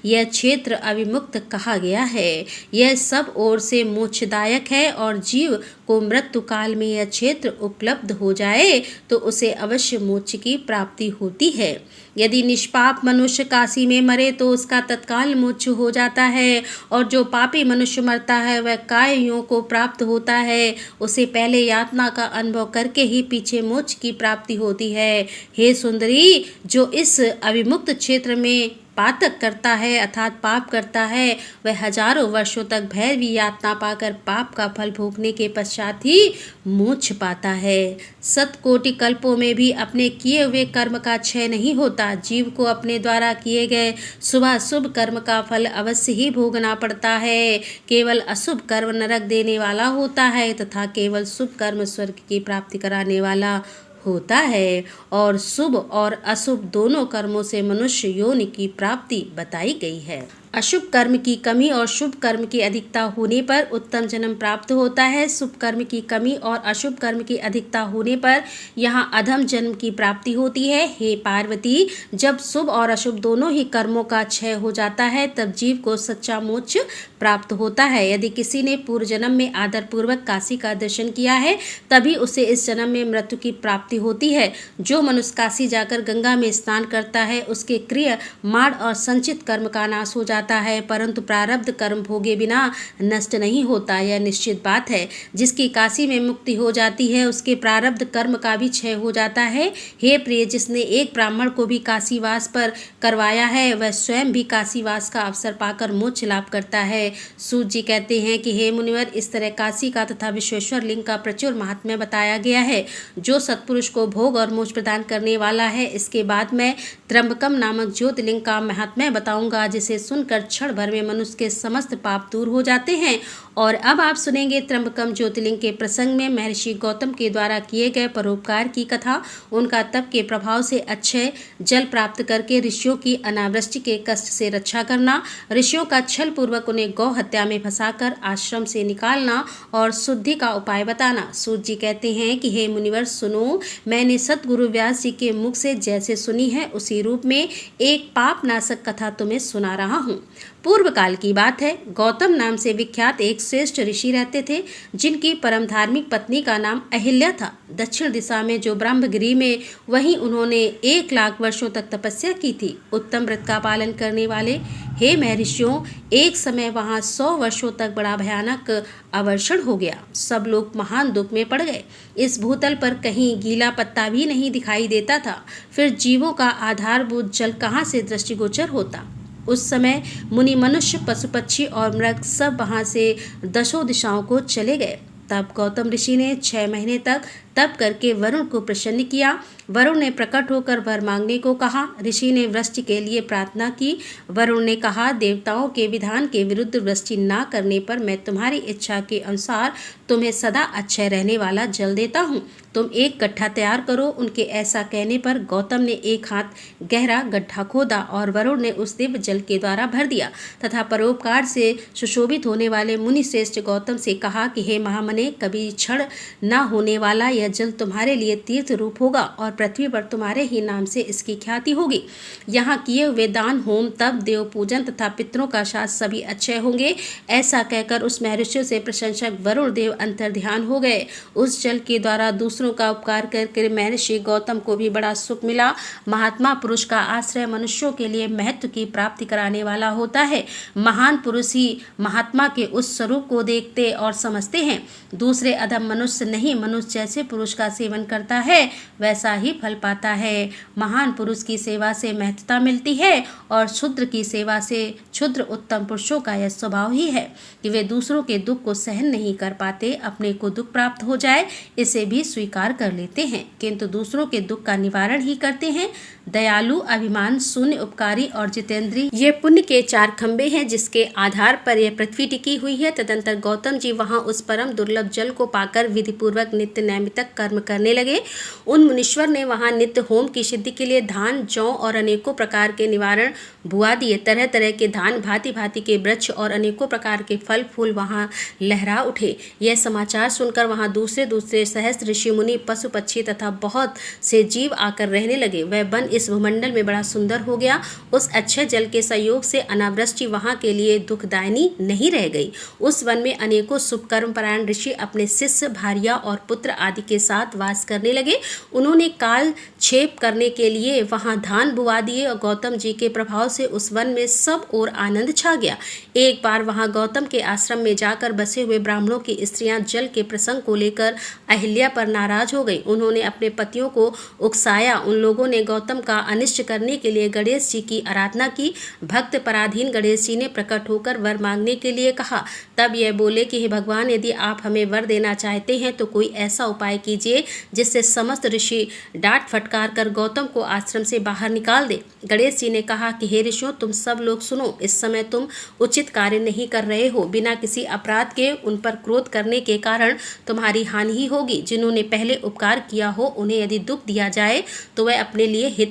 यह क्षेत्र अविमुक्त कहा गया है। यह सब ओर से मोक्षदायक है और जीव को मृत्यु काल में यह क्षेत्र उपलब्ध हो जाए तो उसे अवश्य मोक्ष की प्राप्ति होती है। यदि निष्पाप मनुष्य काशी में मरे तो उसका तत्काल मोक्ष हो जाता है, और जो पापी मनुष्य मरता है वह काययों को प्राप्त होता है। उसे पहले यातना का अनुभव करके ही पीछे मोक्ष की प्राप्ति होती है। हे सुंदरी, जो इस अभिमुक्त क्षेत्र में पातक करता है अर्थात पाप करता है, वह हजारों वर्षों तक भैरवी यातना पाकर पाप का फल भोगने के पश्चात ही मोक्ष पाता है। 7 कोटि कल्पों में भी अपने किए हुए कर्म का क्षय नहीं होता। जीव को अपने द्वारा किए गए शुभ कर्म का फल अवश्य ही भोगना पड़ता है। केवल अशुभ कर्म नरक देने वाला होता है तथा केवल शुभ कर्म स्वर्ग की प्राप्ति कराने वाला होता है, और शुभ और अशुभ दोनों कर्मों से मनुष्य योनि की प्राप्ति बताई गई है। अशुभ कर्म की कमी और शुभ कर्म की अधिकता होने पर उत्तम जन्म प्राप्त होता है। शुभ कर्म की कमी और अशुभ कर्म की अधिकता होने पर यहाँ अधम जन्म की प्राप्ति होती है। हे पार्वती, जब शुभ और अशुभ दोनों ही कर्मों का क्षय हो जाता है तब जीव को सच्चा मोक्ष प्राप्त होता है। यदि किसी ने पूर्व जन्म में आदर पूर्वक काशी का दर्शन किया है तभी उसे इस जन्म में मृत्यु की प्राप्ति होती है। जो मनुष्य काशी जाकर गंगा में स्नान करता है उसके क्रिय माड़ और संचित कर्म का नाश हो जाता है, परंतु प्रारब्ध कर्म भोगे बिना नष्ट नहीं होता। यह निश्चित बात है। जिसकी काशी में मुक्ति हो जाती है उसके प्रारब्ध कर्म का भी क्षय हो जाता है। हे प्रिय, जिसने एक ब्राह्मण को भी काशीवास पर करवाया है वह स्वयं भी काशीवास का अवसर पाकर मोक्ष लाभ करता है। सूत जी कहते हैं कि हे मुनिवर, इस तरह काशी का तथा विश्वेश्वर लिंग का प्रचुर महात्म्य बताया गया है जो सत्पुरुष को भोग और मोक्ष प्रदान करने वाला है। इसके बाद मैं त्र्यंबकम नामक ज्योतिर्लिंग का महात्म्य बताऊंगा जिसे सुनकर क्षण भर में मनुष्य के समस्त पाप दूर हो जाते हैं। और अब आप सुनेंगे त्र्यंबकम ज्योतिर्लिंग के प्रसंग में महर्षि गौतम के द्वारा किए गए परोपकार की कथा। उनका तप के प्रभाव से अक्षय जल प्राप्त करके ऋषियों की अनावृष्टि के कष्ट से रक्षा करना, ऋषियों का छल पूर्वक उन्हें गौ हत्या में फंसाकर आश्रम से निकालना और शुद्धि का उपाय बताना। सूत जी कहते हैं कि हे मुनिवर सुनो, मैंने सतगुरु व्यास जी के मुख से जैसे सुनी है उसी रूप में एक पाप नाशक कथा तुम्हें सुना रहा हूँ। पूर्व काल की बात है। गौतम नाम से विख्यात एक श्रेष्ठ ऋषि रहते थे जिनकी परम धार्मिक पत्नी का नाम अहिल्या था। दक्षिण दिशा में जो ब्रह्मगिरी में, वहीं उन्होंने 1 लाख वर्षों तक तपस्या की थी। उत्तम व्रत का पालन करने वाले हे महर्षियों, एक समय वहां 100 वर्षों तक बड़ा भयानक अवर्षण हो गया। सब लोग महान दुख में पड़ गए। इस भूतल पर कहीं गीला पत्ता भी नहीं दिखाई देता था। फिर जीवों का आधारभूत जल कहाँ से दृष्टिगोचर होता। उस समय मुनि, मनुष्य, पशु, पक्षी और मृग सब वहां से दशों दिशाओं को चले गए। तब गौतम ऋषि ने 6 महीने तक तप करके वरुण को प्रसन्न किया। वरुण ने प्रकट होकर वर मांगने को कहा। ऋषि ने वृष्टि के लिए प्रार्थना की। वरुण ने कहा, देवताओं के विधान के विरुद्ध वृष्टि न करने पर मैं तुम्हारी इच्छा के अनुसार तुम्हें सदा अक्षय रहने वाला जल देता हूँ। तुम एक गड्ढा तैयार करो। उनके ऐसा कहने पर गौतम ने एक हाथ गहरा गड्ढा खोदा और वरुण ने उस दिव्य जल के द्वारा भर दिया तथा परोपकार से सुशोभित होने वाले मुनि श्रेष्ठ गौतम से कहा कि हे महामने, कभी क्षण न होने वाला यह जल तुम्हारे लिए तीर्थ रूप होगा और पृथ्वी पर तुम्हारे ही नाम से इसकी ख्याति होगी। यहाँ किए हुए दान, होम, तप, देव पूजन तथा पितरों का शास्त्र सभी अच्छे होंगे। ऐसा कहकर उस महर्षियों से प्रशंसक वरुण देव अंतर्ध्यान हो गए। उस जल के द्वारा दूसरों का उपकार करके महर्षि गौतम को भी बड़ा सुख मिला। महात्मा पुरुष का आश्रय मनुष्यों के लिए महत्व की प्राप्ति कराने वाला होता है। महान पुरुष ही महात्मा के उस स्वरूप को देखते और समझते हैं। दूसरे अधम मनुष्य नहीं, मनुष्य जैसे पुरुष का सेवन करता है वैसा ही फल पाता है। महान पुरुष की सेवा से महत्ता मिलती है और क्षुद्र की सेवा से क्षुद्र उत्तम पुरुषों का यह स्वभाव ही है कि वे दूसरों के दुख को सहन नहीं कर पाते। अपने को दुख प्राप्त हो जाए इसे भी स्वीकार कर लेते हैं, किंतु दूसरों के दुख का निवारण ही करते हैं। दयालु, अभिमान शून्य, उपकारी और जितेंद्रीय ये पुण्य के 4 खंबे हैं जिसके आधार पर यह पृथ्वी टिकी हुई है। तदंतर गौतम जी वहां उस परम दुर्लभ जल को पाकर विधि पूर्वक नित्य नैमित्तिक कर्म करने लगे। उन मुनीश्वर ने वहां नित्य होम की सिद्धि के लिए धान, जौ और अनेकों प्रकार के निवारण बुआ दिए। तरह तरह के धान, भांति भांति के वृक्ष और अनेकों प्रकार के फल फूल वहां लहरा उठे। यह समाचार सुनकर वहां दूसरे दूसरे सहस्त्र ऋषि, मुनि, पशु, पक्षी तथा बहुत से जीव आकर रहने लगे। वह वन इस भूमंडल में बड़ा सुंदर हो गया। उस अच्छे जल के संयोग से अनावृष्टि वहां के लिए दुखदायिनी नहीं रह गई। उस वन में अनेकों शुभ कर्म परायण ऋषि अपने शिष्य, भार्या और पुत्र आदि के साथ वास करने लगे। उन्होंने काल क्षेप करने के लिए वहां धान बुआ दिए और गौतम जी के प्रभाव से उस वन में सब ओर आनंद छा गया। एक बार वहां गौतम के आश्रम में जाकर बसे हुए ब्राह्मणों की स्त्रियां जल के प्रसंग को लेकर अहिल्या पर नाराज हो गई। उन्होंने अपने पतियों को उकसाया। उन लोगों ने गौतम का अनिष्ट करने के लिए गणेश जी की आराधना की। भक्त पराधीन गणेश जी ने प्रकट होकर वर मांगने के लिए कहा। तब यह बोले कि हे भगवान, यदि आप हमें वर देना चाहते हैं तो कोई ऐसा उपाय कीजिए जिससे समस्त ऋषि डांट फटकार कर गौतम को आश्रम से बाहर निकाल दे। गणेश जी ने कहा कि हे ऋषियों, तुम सब लोग सुनो। इस समय तुम उचित कार्य नहीं कर रहे हो। बिना किसी अपराध के उन पर क्रोध करने के कारण तुम्हारी हानि ही होगी। जिन्होंने पहले उपकार किया हो उन्हें यदि दुख दिया जाए तो वह अपने लिए हित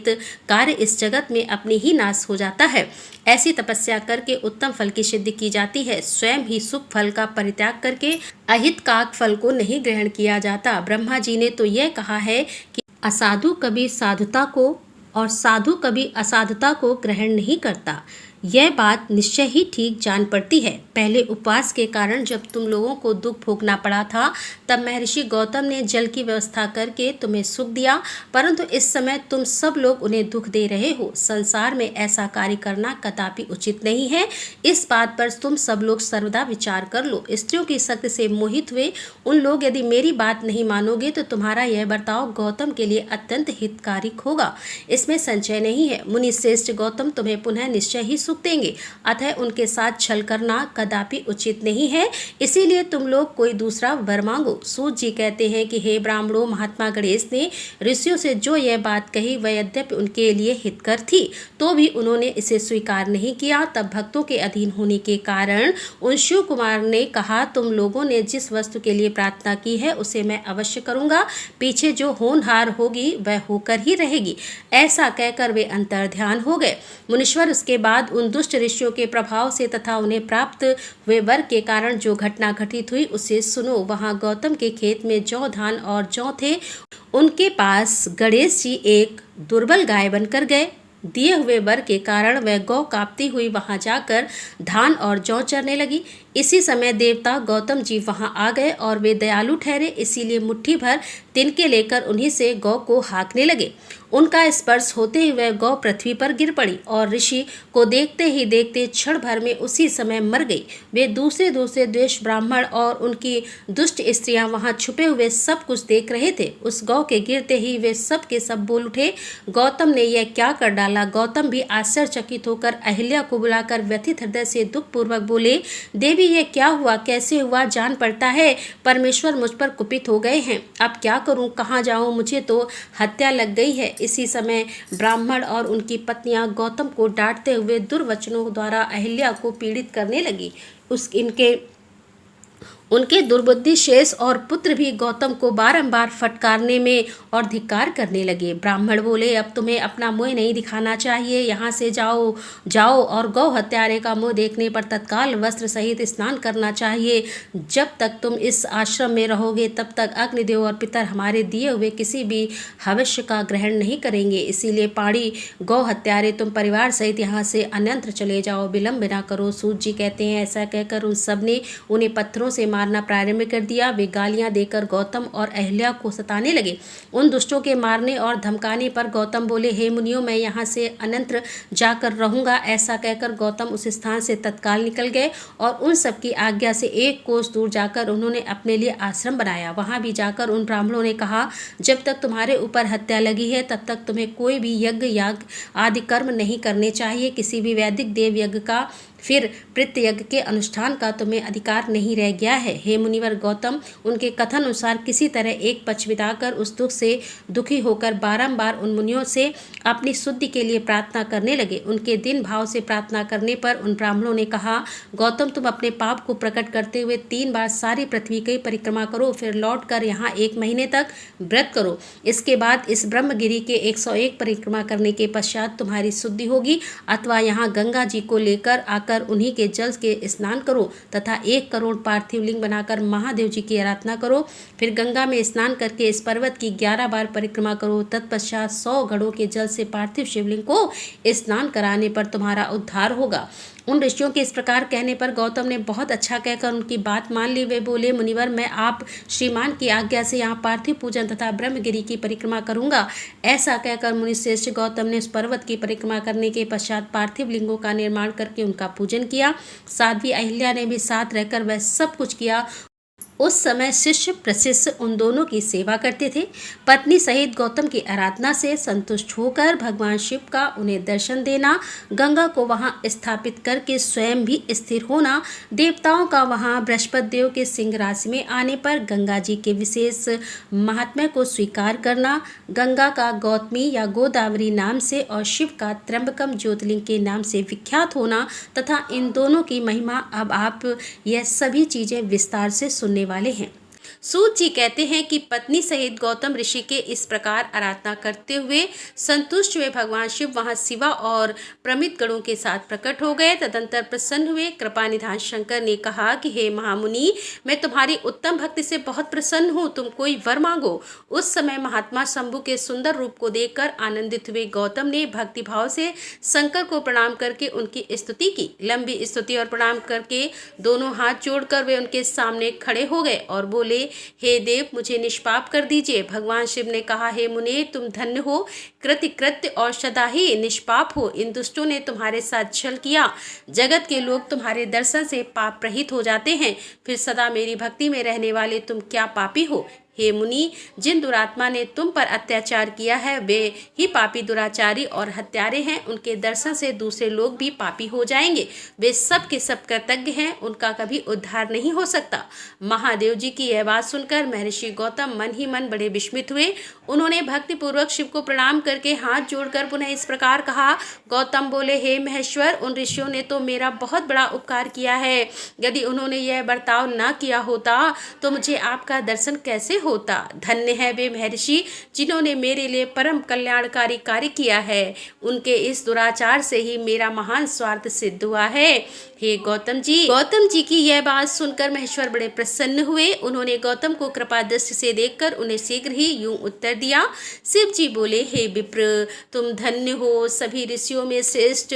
कार्य इस जगत में अपने ही नाश हो जाता है। ऐसी तपस्या करके उत्तम फल की सिद्धि की जाती है। स्वयं ही सुख फल का परित्याग करके अहित काक फल को नहीं ग्रहण किया जाता। ब्रह्मा जी ने तो यह कहा है कि असाधु कभी साधुता को और साधु कभी असाधुता को ग्रहण नहीं करता। यह बात निश्चय ही ठीक जान पड़ती है। पहले उपवास के कारण जब तुम लोगों को दुख भोगना पड़ा था तब महर्षि गौतम ने जल की व्यवस्था करके तुम्हें सुख दिया, परंतु इस समय तुम सब लोग उन्हें दुख दे रहे हो। संसार में ऐसा कार्य करना कदापि उचित नहीं है। इस बात पर तुम सब लोग सर्वदा विचार कर लो। स्त्रियों की शक्ति से मोहित हुए उन लोग यदि मेरी बात नहीं मानोगे तो तुम्हारा यह बर्ताव गौतम के लिए अत्यंत हितकारी होगा, इसमें संशय नहीं है। मुनि श्रेष्ठ गौतम तुम्हें पुनः निश्चय ही सुख देंगे, अतः उनके साथ छल करना कदापि उचित नहीं है। इसीलिए तुम लोग कोई दूसरा वर मांगो। सूत जी कहते हैं कि हे ब्राह्मणों, महात्मा गणेश ने ऋषियों से जो यह बात कही वह यद्यपि उनके लिए हितकर थी तो भी उन्होंने इसे स्वीकार नहीं किया। तब भक्तों के अधीन होने के कारण उन शिव कुमार ने कहा, तुम लोगों ने जिस वस्तु के लिए प्रार्थना की है उसे मैं अवश्य करूंगा। पीछे जो होनहार होगी वह होकर ही रहेगी। ऐसा कहकर वे अंतर्ध्यान हो गए। मुनीश्वर उसके बाद उन दुष्ट ऋषियों के प्रभाव से तथा उन्हें प्राप्त हुए वर के कारण जो घटना घटित हुई उसे सुनो। वहां गौतम के खेत में जौ, धान और जौ थे। उनके पास गणेश जी एक दुर्बल गाय बनकर गए। दिए हुए वर के कारण वह गौ कांपती हुई वहां जाकर धान और जौ चरने लगी। इसी समय देवता गौतम जी वहां आ गए और वे दयालु ठहरे, इसीलिए मुट्ठी भर तिनके लेकर उन्हीं से गौ को हाँकने लगे। उनका स्पर्श होते ही वह गौ पृथ्वी पर गिर पड़ी और ऋषि को देखते ही देखते क्षण भर में उसी समय मर गई। वे दूसरे दूसरे द्वेष ब्राह्मण और उनकी दुष्ट स्त्रियां वहां छुपे हुए सब कुछ देख रहे थे। उस गौ के गिरते ही वे सब के सब बोल उठे, गौतम ने यह क्या कर डाला। गौतम भी आश्चर्यचकित होकर अहिल्या को बुलाकर व्यथित हृदय से दुख पूर्वक बोले, देवी ये क्या हुआ, कैसे हुआ, जान पड़ता है परमेश्वर मुझ पर कुपित हो गए हैं। अब क्या करूं, कहाँ जाऊं, मुझे तो हत्या लग गई है। इसी समय ब्राह्मण और उनकी पत्नियां गौतम को डांटते हुए दुर्वचनों द्वारा अहिल्या को पीड़ित करने लगी। उनके दुर्बुद्धि शेष और पुत्र भी गौतम को बारंबार फटकारने में और धिक्कार करने लगे। ब्राह्मण बोले, अब तुम्हें अपना मुंह नहीं दिखाना चाहिए, यहाँ से जाओ जाओ और गौ हत्यारे का मुंह देखने पर तत्काल वस्त्र सहित स्नान करना चाहिए। जब तक तुम इस आश्रम में रहोगे तब तक अग्निदेव और पितर हमारे दिए हुए किसी भी हविष्य का ग्रहण नहीं करेंगे। इसीलिए पाड़ी गौ हत्यारे, तुम परिवार सहित यहाँ से अन्यत्र चले जाओ, विलम्ब न करो। सूत जी कहते हैं, ऐसा कहकर उन सब ने उन्हें पत्थरों से मारना प्रारंभ कर दिया। वे गालियां देकर गौतम और अहिल्या को सताने लगे। उन दुष्टों के मारने और धमकाने पर गौतम बोले, हे मुनियों, मैं यहाँ से अनंतर जाकर रहूंगा। ऐसा कहकर गौतम उस स्थान से तत्काल निकल गए और उन सबकी आज्ञा से 1 कोस दूर जाकर उन्होंने अपने लिए आश्रम बनाया। वहां भी जाकर उन ब्राह्मणों ने कहा, जब तक तुम्हारे ऊपर हत्या लगी है तब तक तुम्हें कोई भी यज्ञ याग आदि कर्म नहीं करने चाहिए। किसी भी वैदिक देव यज्ञ का फिर प्रत्ययज्ञ के अनुष्ठान का तुम्हें अधिकार नहीं रह गया है। हे मुनिवर गौतम, उनके कथन अनुसार किसी तरह एक पक्ष बिताकर उस दुख से दुखी होकर बारंबार उन मुनियों से अपनी शुद्धि के लिए प्रार्थना करने लगे। उनके दिन भाव से प्रार्थना करने पर उन ब्राह्मणों ने कहा, गौतम, तुम अपने पाप को प्रकट करते हुए 3 बार सारी पृथ्वी की परिक्रमा करो, फिर लौट कर यहाँ 1 महीने तक व्रत करो। इसके बाद इस ब्रह्मगिरी के 101 परिक्रमा करने के पश्चात तुम्हारी शुद्धि होगी। अथवा यहाँ गंगा जी को लेकर आकर उन्हीं के जल के स्नान करो तथा 1 करोड़ पार्थिव लिंग बनाकर महादेव जी की आराधना करो। फिर गंगा में स्नान करके इस पर्वत की 11 बार परिक्रमा करो। तत्पश्चात 100 घड़ों के जल से पार्थिव शिवलिंग को स्नान कराने पर तुम्हारा उद्धार होगा। उन ऋषियों के इस प्रकार कहने पर गौतम ने बहुत अच्छा कहकर उनकी बात मान ली। वे बोले, मुनिवर, मैं आप श्रीमान की आज्ञा से यहाँ पार्थिव पूजन तथा ब्रह्मगिरी की परिक्रमा करूंगा। ऐसा कहकर मुनिश्रेष्ठ गौतम ने उस पर्वत की परिक्रमा करने के पश्चात पार्थिव लिंगों का निर्माण करके उनका पूजन किया। साध्वी अहिल्या ने भी साथ रहकर वह सब कुछ किया। उस समय शिष्य प्रशिष्य उन दोनों की सेवा करते थे। पत्नी सहित गौतम की आराधना से संतुष्ट होकर भगवान शिव का उन्हें दर्शन देना, गंगा को वहां स्थापित करके स्वयं भी स्थिर होना, देवताओं का वहां बृहस्पति देव के सिंह राशि में आने पर गंगा जी के विशेष महात्म्य को स्वीकार करना, गंगा का गौतमी या गोदावरी नाम से और शिव का त्र्यंबकम ज्योतिर्लिंग के नाम से विख्यात होना तथा इन दोनों की महिमा अब आप यह सभी चीजें विस्तार से सुनने वाले हैं। सूत जी कहते हैं कि पत्नी सहित गौतम ऋषि के इस प्रकार आराधना करते हुए संतुष्ट हुए भगवान शिव वहां शिवा और प्रमित गणों के साथ प्रकट हो गए। तदंतर प्रसन्न हुए। कृपा निधान शंकर ने कहा कि हे महामुनि, मैं तुम्हारी उत्तम भक्ति से बहुत प्रसन्न हूँ, तुम कोई वर मांगो। उस समय महात्मा शंभु के सुंदर रूप को देखकर आनंदित हुए गौतम ने भक्ति भाव से शंकर को प्रणाम करके उनकी स्तुति की। लंबी स्तुति और प्रणाम करके दोनों हाथ जोड़कर वे उनके सामने खड़े हो गए और बोले, हे देव, मुझे निष्पाप कर दीजिए। भगवान शिव ने कहा, हे मुने, तुम धन्य हो, कृत्य कृत्य और सदा ही निष्पाप हो। इन दुष्टों ने तुम्हारे साथ छल किया। जगत के लोग तुम्हारे दर्शन से पाप रहित हो जाते हैं, फिर सदा मेरी भक्ति में रहने वाले तुम क्या पापी हो। हे मुनि, जिन दुरात्मा ने तुम पर अत्याचार किया है वे ही पापी, दुराचारी और हत्यारे हैं। उनके दर्शन से दूसरे लोग भी पापी हो जाएंगे। वे सब के सब कृतज्ञ हैं, उनका कभी उद्धार नहीं हो सकता। महादेव जी की यह बात सुनकर महर्षि गौतम मन ही मन बड़े विस्मित हुए। उन्होंने भक्ति पूर्वक शिव को प्रणाम करके हाथ जोड़कर पुनः इस प्रकार कहा। गौतम बोले, हे महेश्वर, उन ऋषियों ने तो मेरा बहुत बड़ा उपकार किया है। यदि उन्होंने यह बर्ताव न किया होता तो मुझे आपका दर्शन कैसे होता। धन्य है वे महर्षि जिन्होंने मेरे लिए परम कल्याणकारी कार्य किया है। उनके इस दुराचार से ही मेरा महान स्वार्थ सिद्ध हुआ है। हे गौतम जी की यह बात सुनकर महेश्वर बड़े प्रसन्न हुए। उन्होंने गौतम को कृपा दृष्टि से देखकर उन्हें शीघ्र ही यूं उत्तर दिया। शिव जी बोले, हे विप्र, तुम धन्य हो, सभी ऋषियों में श्रेष्ठ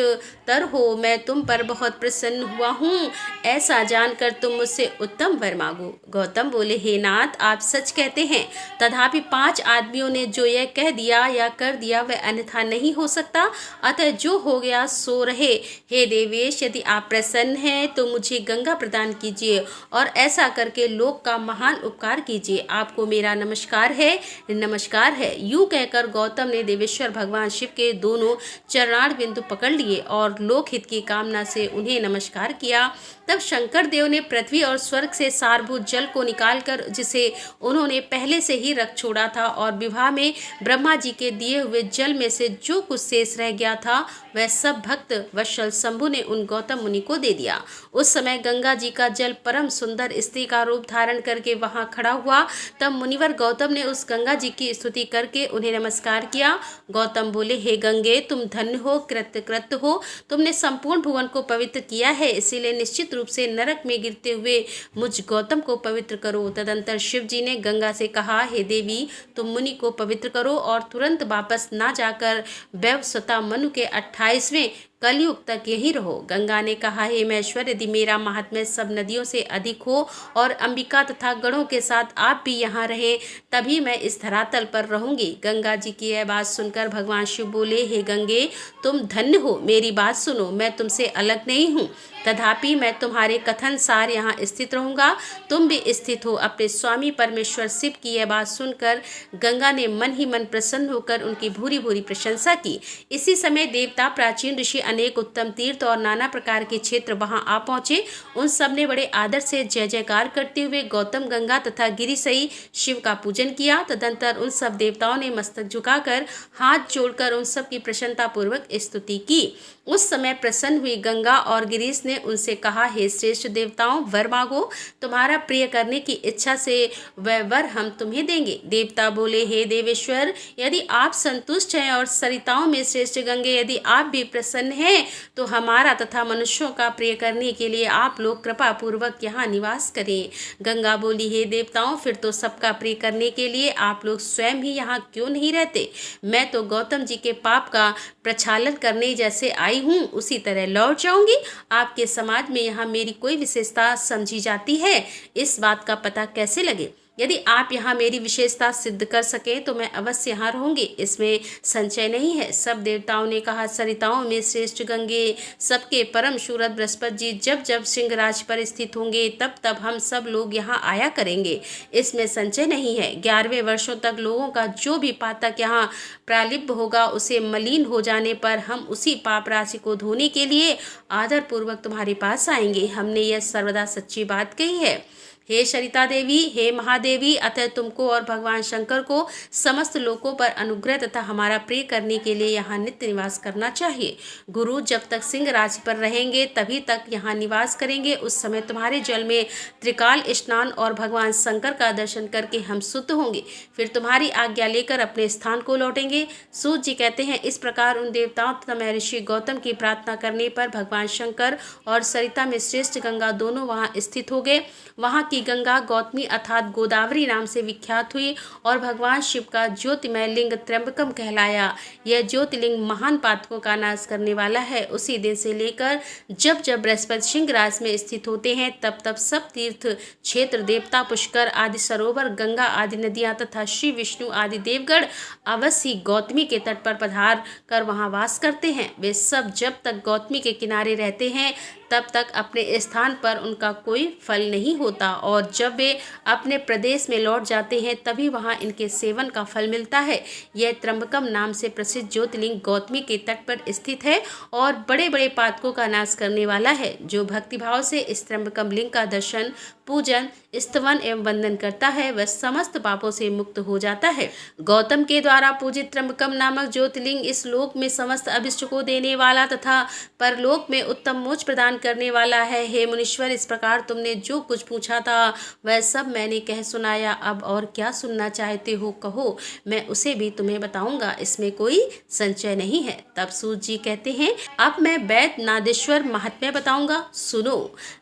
तर हो। मैं तुम पर बहुत प्रसन्न हुआ हूँ। ऐसा जानकर तुम मुझसे उत्तम वर मांगो। गौतम बोले, हे नाथ, आप सच कहते हैं। तथापि 5 आदमियों ने जो यह कह दिया या कर दिया वह अन्यथा नहीं हो सकता। अतः जो हो गया सो रहे। हे देवेश, यदि आप प्रसन्न हैं तो मुझे गंगा प्रदान कीजिए और ऐसा करके लोक का महान उपकार कीजिए। आपको मेरा नमस्कार है, नमस्कार है। यूं कहकर गौतम ने देवेश्वर भगवान शिव के दोनों चरणार बिंदु पकड़ लिए और लोकहित की कामना से उन्हें नमस्कार किया। तब शंकर देव ने पृथ्वी और स्वर्ग से सारभूत जल को निकालकर, जिसे उन्होंने पहले से ही रख छोड़ा था, और विवाह में ब्रह्मा जी के दिए हुए जल में से जो कुछ शेष रह गया था वह सब भक्त वत्सल शंभु ने उन गौतम मुनि को दे दिया। उस समय गंगा जी का जल परम सुंदर स्त्री का रूप धारण करके वहां खड़ा हुआ। तब मुनिवर गौतम ने उस गंगा जी की स्तुति करके उन्हें नमस्कार किया। गौतम बोले, हे गंगे, तुम धन्य हो, कृत हो। तुमने संपूर्ण भुवन को पवित्र किया है, इसीलिए निश्चित रूप से नरक में गिरते हुए मुझ गौतम को पवित्र करो। तदंतर शिव जी ने गंगा से कहा, हे देवी, तुम मुनि को पवित्र करो और तुरंत वापस ना जाकर वैवस्वता मनु के 28वें कलयुग तक यही रहो। गंगा ने कहा, हे महेश्वर, यदि मेरा महात्म्य सब नदियों से अधिक हो और अंबिका तथा गणों के साथ आप भी यहाँ रहे, तभी मैं इस धरातल पर रहूंगी। गंगा जी की यह बात सुनकर भगवान शिव बोले, हे गंगे, तुम धन्य हो, मेरी बात सुनो। मैं तुमसे अलग नहीं हूँ, तथापि मैं तुम्हारे कथन सार यहाँ स्थित रहूंगा। तुम भी स्थित हो। अपने स्वामी परमेश्वर शिव की यह बात सुनकर गंगा ने मन ही मन प्रसन्न होकर उनकी भूरी भूरी प्रशंसा की। इसी समय देवता, प्राचीन ऋषि, अनेक उत्तम तीर्थ और नाना प्रकार के क्षेत्र वहां आ पहुंचे। उन सब ने बड़े आदर से जय जयकार करते हुए गौतम, गंगा तथा गिरिसई शिव का पूजन किया। तदंतर उन सब देवताओं ने मस्तक झुकाकर हाथ जोड़कर उन सब की प्रसन्नता पूर्वक स्तुति की। उस समय प्रसन्न हुई गंगा और गिरीश ने उनसे कहा, हे श्रेष्ठ देवताओं, वर मांगो। तुम्हारा प्रिय करने की इच्छा से वह वर हम तुम्हें देंगे। देवता बोले, हे देवेश्वर, यदि आप संतुष्ट हैं और सरिताओं में श्रेष्ठ गंगे, यदि आप भी प्रसन्न हैं तो हमारा तथा मनुष्यों का प्रिय करने के लिए आप लोग कृपा पूर्वक यहाँ निवास करें। गंगा बोली, हे देवताओं, फिर तो सबका प्रिय करने के लिए आप लोग स्वयं ही यहाँ क्यों नहीं रहते? मैं तो गौतम जी के पाप का प्रक्षालन करने जैसे आई हूँ, उसी तरह लौट जाऊंगी। आपके समाज में यहाँ मेरी कोई विशेषता समझी जाती है? इस बात का पता कैसे लगे? यदि आप यहाँ मेरी विशेषता सिद्ध कर सके तो मैं अवश्य यहाँ रहूंगी, इसमें संशय नहीं है। सब देवताओं ने कहा, सरिताओं में श्रेष्ठ गंगे, सबके परम सूरत बृहस्पति जी जब जब सिंहराज पर स्थित होंगे तब तब हम सब लोग यहाँ आया करेंगे, इसमें संशय नहीं है। 11वें वर्षों तक लोगों का जो भी पातक यहाँ प्रालिप्त होगा, उसे मलिन हो जाने पर हम उसी पाप राशि को धोने के लिए आदर पूर्वक तुम्हारे पास आएंगे। हमने यह सर्वदा सच्ची बात कही है। हे सरिता देवी, हे महादेवी, अतः तुमको और भगवान शंकर को समस्त लोकों पर अनुग्रह तथा हमारा प्रिय करने के लिए यहाँ नित्य निवास करना चाहिए। गुरु जब तक सिंह राशि पर रहेंगे तभी तक यहाँ निवास करेंगे। उस समय तुम्हारे जल में त्रिकाल स्नान और भगवान शंकर का दर्शन करके हम शुद्ध होंगे, फिर तुम्हारी आज्ञा लेकर अपने स्थान को लौटेंगे। सूत जी कहते हैं, इस प्रकार उन देवताओं तथा महर्षि गौतम की प्रार्थना करने पर भगवान शंकर और सरिता में श्रेष्ठ गंगा दोनों वहाँ स्थित हो गए। वहाँ की गंगा गौतमी अर्थात गोदावरी नाम से विख्यात हुई और भगवान शिव का ज्योतिमय लिंग त्र्यंबकम कहलाया। यह ज्योतिलिंग महान पातकों का नाश करने वाला है। उसी दिन से लेकर जब जब बृहस्पति सिंह राशि में स्थित होते हैं तब तब सब तीर्थ क्षेत्र, देवता, पुष्कर आदि सरोवर, गंगा आदि नदियां तथा श्री विष्णु आदि देवगण अवश्य गौतमी के तट पर पधार कर वहां वास करते हैं। वे सब जब तक गौतमी के किनारे रहते हैं तब तक अपने स्थान पर उनका कोई फल नहीं होता, और जब वे अपने प्रदेश में लौट जाते हैं तभी वहां इनके सेवन का फल मिलता है। यह त्र्यंबकम नाम से प्रसिद्ध ज्योतिर्लिंग गौतमी के तट पर स्थित है और बड़े बड़े पातकों का नाश करने वाला है। जो भक्तिभाव से इस त्र्यंबकम लिंग का दर्शन पूजन, स्तवन एवं वंदन करता है वह समस्त पापों से मुक्त हो जाता है। गौतम के द्वारा पूजित त्र्यंबकम नामक ज्योतिर्लिंग इस लोक में समस्त अभिष्ट को देने वाला तथा परलोक में उत्तम मोक्ष प्रदान करने वाला है। हे मुनीश्वर, इस प्रकार तुमने जो कुछ पूछा था वह सब मैंने कह सुनाया। अब और क्या सुनना चाहते हो कहो, मैं उसे भी तुम्हें बताऊंगा, इसमें कोई संशय नहीं है। तब सूत जी कहते हैं, अब मैं वैद्यनाथेश्वर महात्म्य बताऊंगा, सुनो।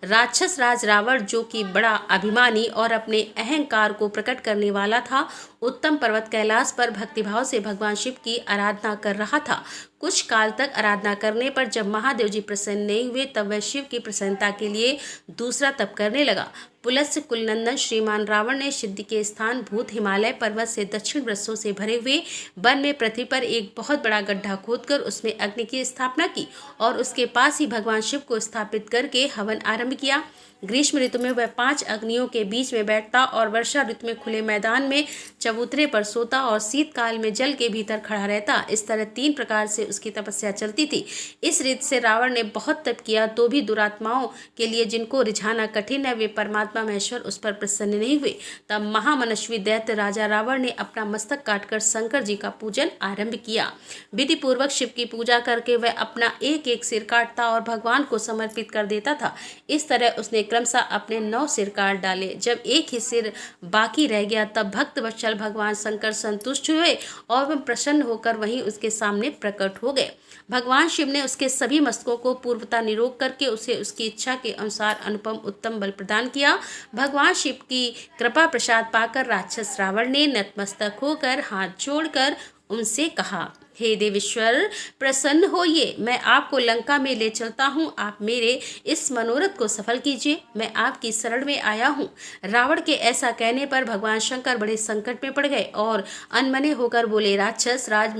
राक्षस राज रावण, जो कि बड़ा अभिमानी और अपने अहंकार को प्रकट करने वाला था, उत्तम पर्वत कैलाश पर भक्तिभाव से भगवान शिव की आराधना कर रहा था। कुछ काल तक आराधना करने पर जब महादेव जी प्रसन्न नहीं हुए तब वह शिव की प्रसन्नता के लिए दूसरा तप करने लगा। पुलस्त्य कुलनंदन श्रीमान रावण ने सिद्धि के स्थान भूत हिमालय पर्वत से दक्षिण वृक्षों से भरे हुए वन में पृथ्वी पर एक बहुत बड़ा गड्ढा खोदकर उसमें अग्नि की स्थापना की और उसके पास ही भगवान शिव को स्थापित करके हवन आरंभ किया। ग्रीष्म ऋतु में वह 5 अग्नियों के बीच में बैठता और वर्षा ऋतु में खुले मैदान में चबूतरे पर सोता और शीतकाल में जल के भीतर खड़ा रहता। इस तरह 3 प्रकार से उसकी तपस्या चलती थी। इस रीति से रावण ने बहुत तप किया तो भी दुरात्माओं के लिए जिनको रिझाना कठिन है वे परमात्मा महेश्वर उस पर प्रसन्न नहीं हुए। तब महामनस्वी दैत्य राजा रावण ने अपना मस्तक काटकर शंकर जी का पूजन आरंभ किया। विधि पूर्वक शिव की पूजा करके वह अपना एक एक सिर काटता और भगवान को समर्पित कर देता था। इस तरह उसने क्रमशः अपने 9 सिर काट डाले। जब एक ही सिर बाकी रह गया तब भक्त वत्सल भगवान शंकर संतुष्ट हुए और वह प्रसन्न होकर वहीं उसके सामने प्रकट हो गए। भगवान शिव ने उसके सभी मस्तकों को पूर्वता निरोग करके उसे उसकी इच्छा के अनुसार अनुपम उत्तम बल प्रदान किया। भगवान शिव की कृपा प्रसाद पाकर राक्षस रावण ने नतमस्तक होकर हाथ जोड़कर उनसे कहा, हे देवेश्वर, प्रसन्न होइए, मैं आपको लंका में ले चलता हूँ। आप मेरे इस मनोरथ को सफल कीजिए, मैं आपकी शरण में आया हूँ। रावण के ऐसा कहने पर भगवान शंकर बड़े संकट में पड़ गए और अनमने होकर बोले, राक्षस राज,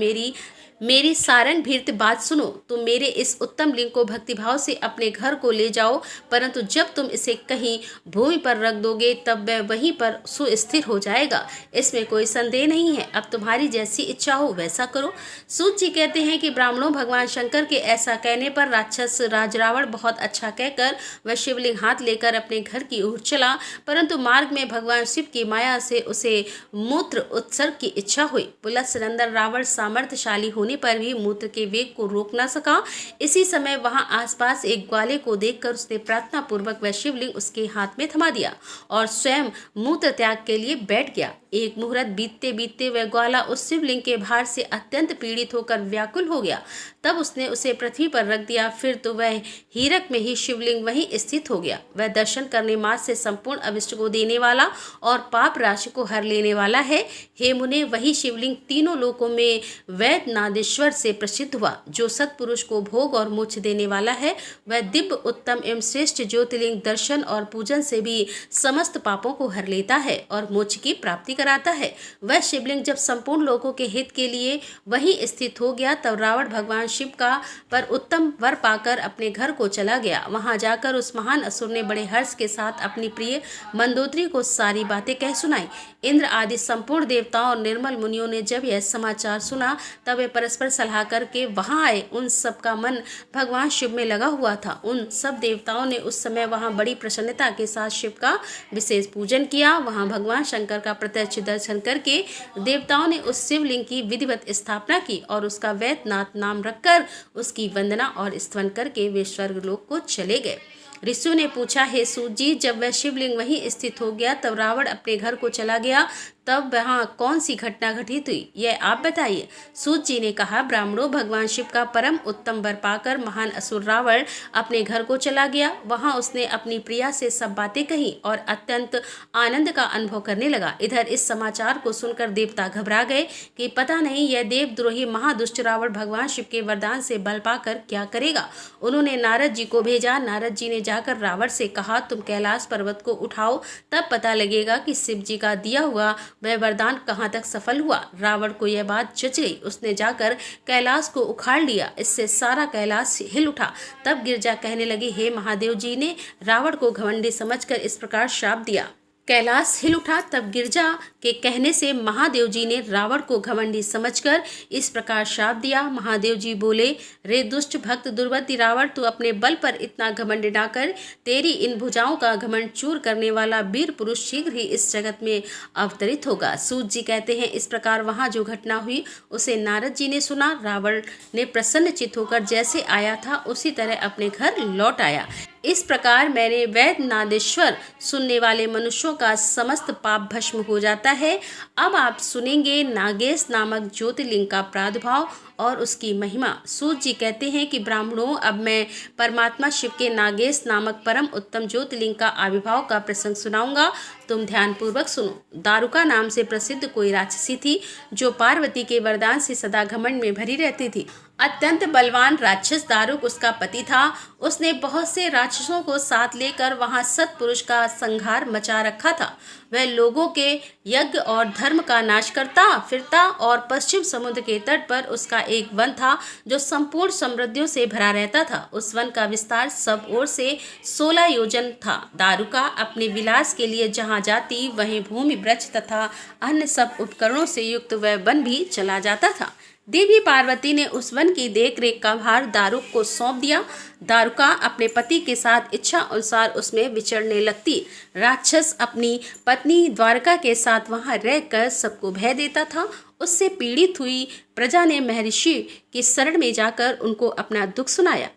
मेरी सारंग भीत बात सुनो। तुम मेरे इस उत्तम लिंग को भक्तिभाव से अपने घर को ले जाओ, परंतु जब तुम इसे कहीं भूमि पर रख दोगे तब वह वहीं पर सुस्थिर हो जाएगा, इसमें कोई संदेह नहीं है। अब तुम्हारी जैसी इच्छा हो वैसा करो। सूत जी कहते हैं कि ब्राह्मणों, भगवान शंकर के ऐसा कहने पर राक्षस राज रावण बहुत अच्छा कहकर वह शिवलिंग हाथ लेकर अपने घर की ओर चला, परंतु मार्ग में भगवान शिव की माया से उसे मूत्र उत्सर्ग की इच्छा हुई। पुलस्त्य नंदन रावण सामर्थ्यशाली होने पर भी मूत्र के वेग को रोक न सका। इसी समय वहां आसपास एक ग्वाले को देखकर उसने प्रार्थना पूर्वक वह शिवलिंग उसके हाथ में थमा दिया और स्वयं मूत्र त्याग के लिए बैठ गया। एक मुहूर्त बीतते बीतते वह ग्वाला उस शिवलिंग के भार से अत्यंत पीड़ित होकर व्याकुल हो गया। तब उसने उसे पृथ्वी पर रख दिया। फिर तो वह हीरक में ही शिवलिंग वहीं स्थित हो गया। वह दर्शन करने मात्र से संपूर्ण अभिष्ट को देने वाला और पाप राशि को हर लेने वाला है। हे मुने, वही शिवलिंग तीनों लोकों में वैद्यनाथेश्वर से प्रसिद्ध हुआ। जो सत्पुरुष को भोग और मोक्ष देने वाला है वह दिव्य उत्तम एवं श्रेष्ठ ज्योतिर्लिंग दर्शन और पूजन से भी समस्त पापों को हर लेता है और मोक्ष की प्राप्ति कराता है। वह शिवलिंग जब संपूर्ण लोगों के हित के लिए वहीं स्थित हो गया तब रावण भगवान शिव का पर उत्तम वर पाकर अपने घर को चला गया। वहां जाकर उस महान असुर ने बड़े हर्ष के साथ अपनी प्रिय मंदोदरी को सारी बातें कह सुनाई। इंद्र आदि संपूर्ण देवताओं और निर्मल मुनियों ने जब यह समाचार सुना तब वे परस्पर सलाह करके वहां आए। उन सब का मन भगवान शिव में लगा हुआ था। उन सब देवताओं ने उस समय वहां बड़ी प्रसन्नता के साथ शिव का विशेष पूजन किया। वहां भगवान शंकर का प्रत्यक्ष दर्शन करके देवताओं ने उस शिवलिंग की विधिवत स्थापना की और उसका वैद्यनाथ नाम रखकर उसकी वंदना और स्तवन करके वे स्वर्गलोक को चले गए। ऋषियों ने पूछा, हे सूत जी, जब वह शिवलिंग वहीं स्थित हो गया तब रावण अपने घर को चला गया, तब वहाँ कौन सी घटना घटित हुई यह आप बताइए। सूत जी ने कहा, ब्राह्मणों, भगवान शिव का परम उत्तम वर पाकर महान असुर रावण अपने घर को चला गया। वहाँ उसने अपनी प्रिया से सब बातें कही और अत्यंत आनंद का अनुभव करने लगा। इधर इस समाचार को सुनकर देवता घबरा गए कि पता नहीं यह देवद्रोही महादुष्ट रावण भगवान शिव के वरदान से बल पाकर क्या करेगा। उन्होंने नारद जी को भेजा। नारद जी ने जाकर रावण से कहा, तुम कैलाश पर्वत को उठाओ, तब पता लगेगा कि शिव जी का दिया हुआ वह वरदान कहाँ तक सफल हुआ। रावण को यह बात जच गई। उसने जाकर कैलाश को उखाड़ लिया। इससे सारा कैलाश हिल उठा। तब गिरजा कहने लगी, हे महादेव जी ने रावण को घमंडी समझकर इस प्रकार श्राप दिया। कैलाश हिल उठा। तब गिरजा के कहने से महादेव जी ने रावण को घमंडी समझकर इस प्रकार श्राप दिया। महादेव जी बोले, रे दुष्ट भक्त दुर्वती रावण, तू अपने बल पर इतना घमंड ना कर। तेरी इन भुजाओं का घमंड चूर करने वाला वीर पुरुष शीघ्र ही इस जगत में अवतरित होगा। सूत जी कहते हैं, इस प्रकार वहां जो घटना हुई उसे नारद जी ने सुना। रावण ने प्रसन्न चित्त होकर जैसे आया था उसी तरह अपने घर लौट आया। इस प्रकार मैंने वैद्य नादेश्वर सुनने वाले मनुष्यों का समस्त पाप भस्म हो जाता है। अब आप सुनेंगे नागेश नामक ज्योतिर्लिंग का प्रादुर्भाव और उसकी महिमा। सूत जी कहते हैं कि ब्राह्मणों, अब मैं परमात्मा शिव के नागेश नामक परम उत्तम ज्योतिर्लिंग का आविर्भाव का प्रसंग सुनाऊंगा। तुम ध्यानपूर्वक सुनो। दारुका नाम से प्रसिद्ध कोई राक्षसी थी जो पार्वती के वरदान से सदा घमंड में भरी रहती थी। अत्यंत बलवान राक्षस दारुक उसका पति था। उसने बहुत से राक्षसों को साथ लेकर वहां सत्पुरुष का संहार मचा रखा था। वह लोगों के यज्ञ और धर्म का नाश करता फिरता और पश्चिम समुद्र के तट पर उसका एक वन था जो संपूर्ण समृद्धियों से भरा रहता था। उस वन का विस्तार सब ओर से 16 योजन था। दारुका अपने विलास के लिए जहाँ जाती वहीं भूमि वृक्ष तथा अन्य सब उपकरणों से युक्त वह वन भी चला जाता था। देवी पार्वती ने उस वन की देखरेख का भार दारुक को सौंप दिया। दारुका अपने पति के साथ इच्छा अनुसार उसमें विचरने लगती। राक्षस अपनी पत्नी द्वारका के साथ वहां रहकर सबको भय देता था। उससे पीड़ित हुई प्रजा ने महर्षि की शरण में जाकर उनको अपना दुख सुनाया।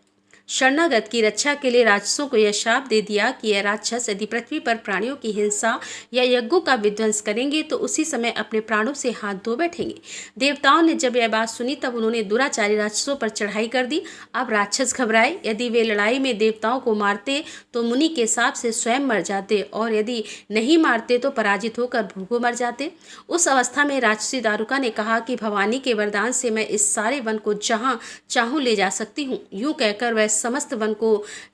शरणागत की रक्षा के लिए राक्षसों को यह शाप दे दिया कि यह राक्षस यदि पृथ्वी पर प्राणियों की हिंसा या यज्ञों का विध्वंस करेंगे तो उसी समय अपने प्राणों से हाथ धो बैठेंगे। देवताओं ने जब यह बात सुनी तब उन्होंने दुराचारी राक्षसों पर चढ़ाई कर दी। अब राक्षस घबराए। यदि वे लड़ाई में देवताओं को मारते तो मुनि के शाप से स्वयं मर जाते और यदि नहीं मारते तो पराजित होकर भूखों मर जाते। उस अवस्था में राक्षसी दारुका ने कहा कि भवानी के वरदान से मैं इस सारे वन को जहाँ चाहूँ ले जा सकती हूँ। यूं कहकर वह समस्त वन को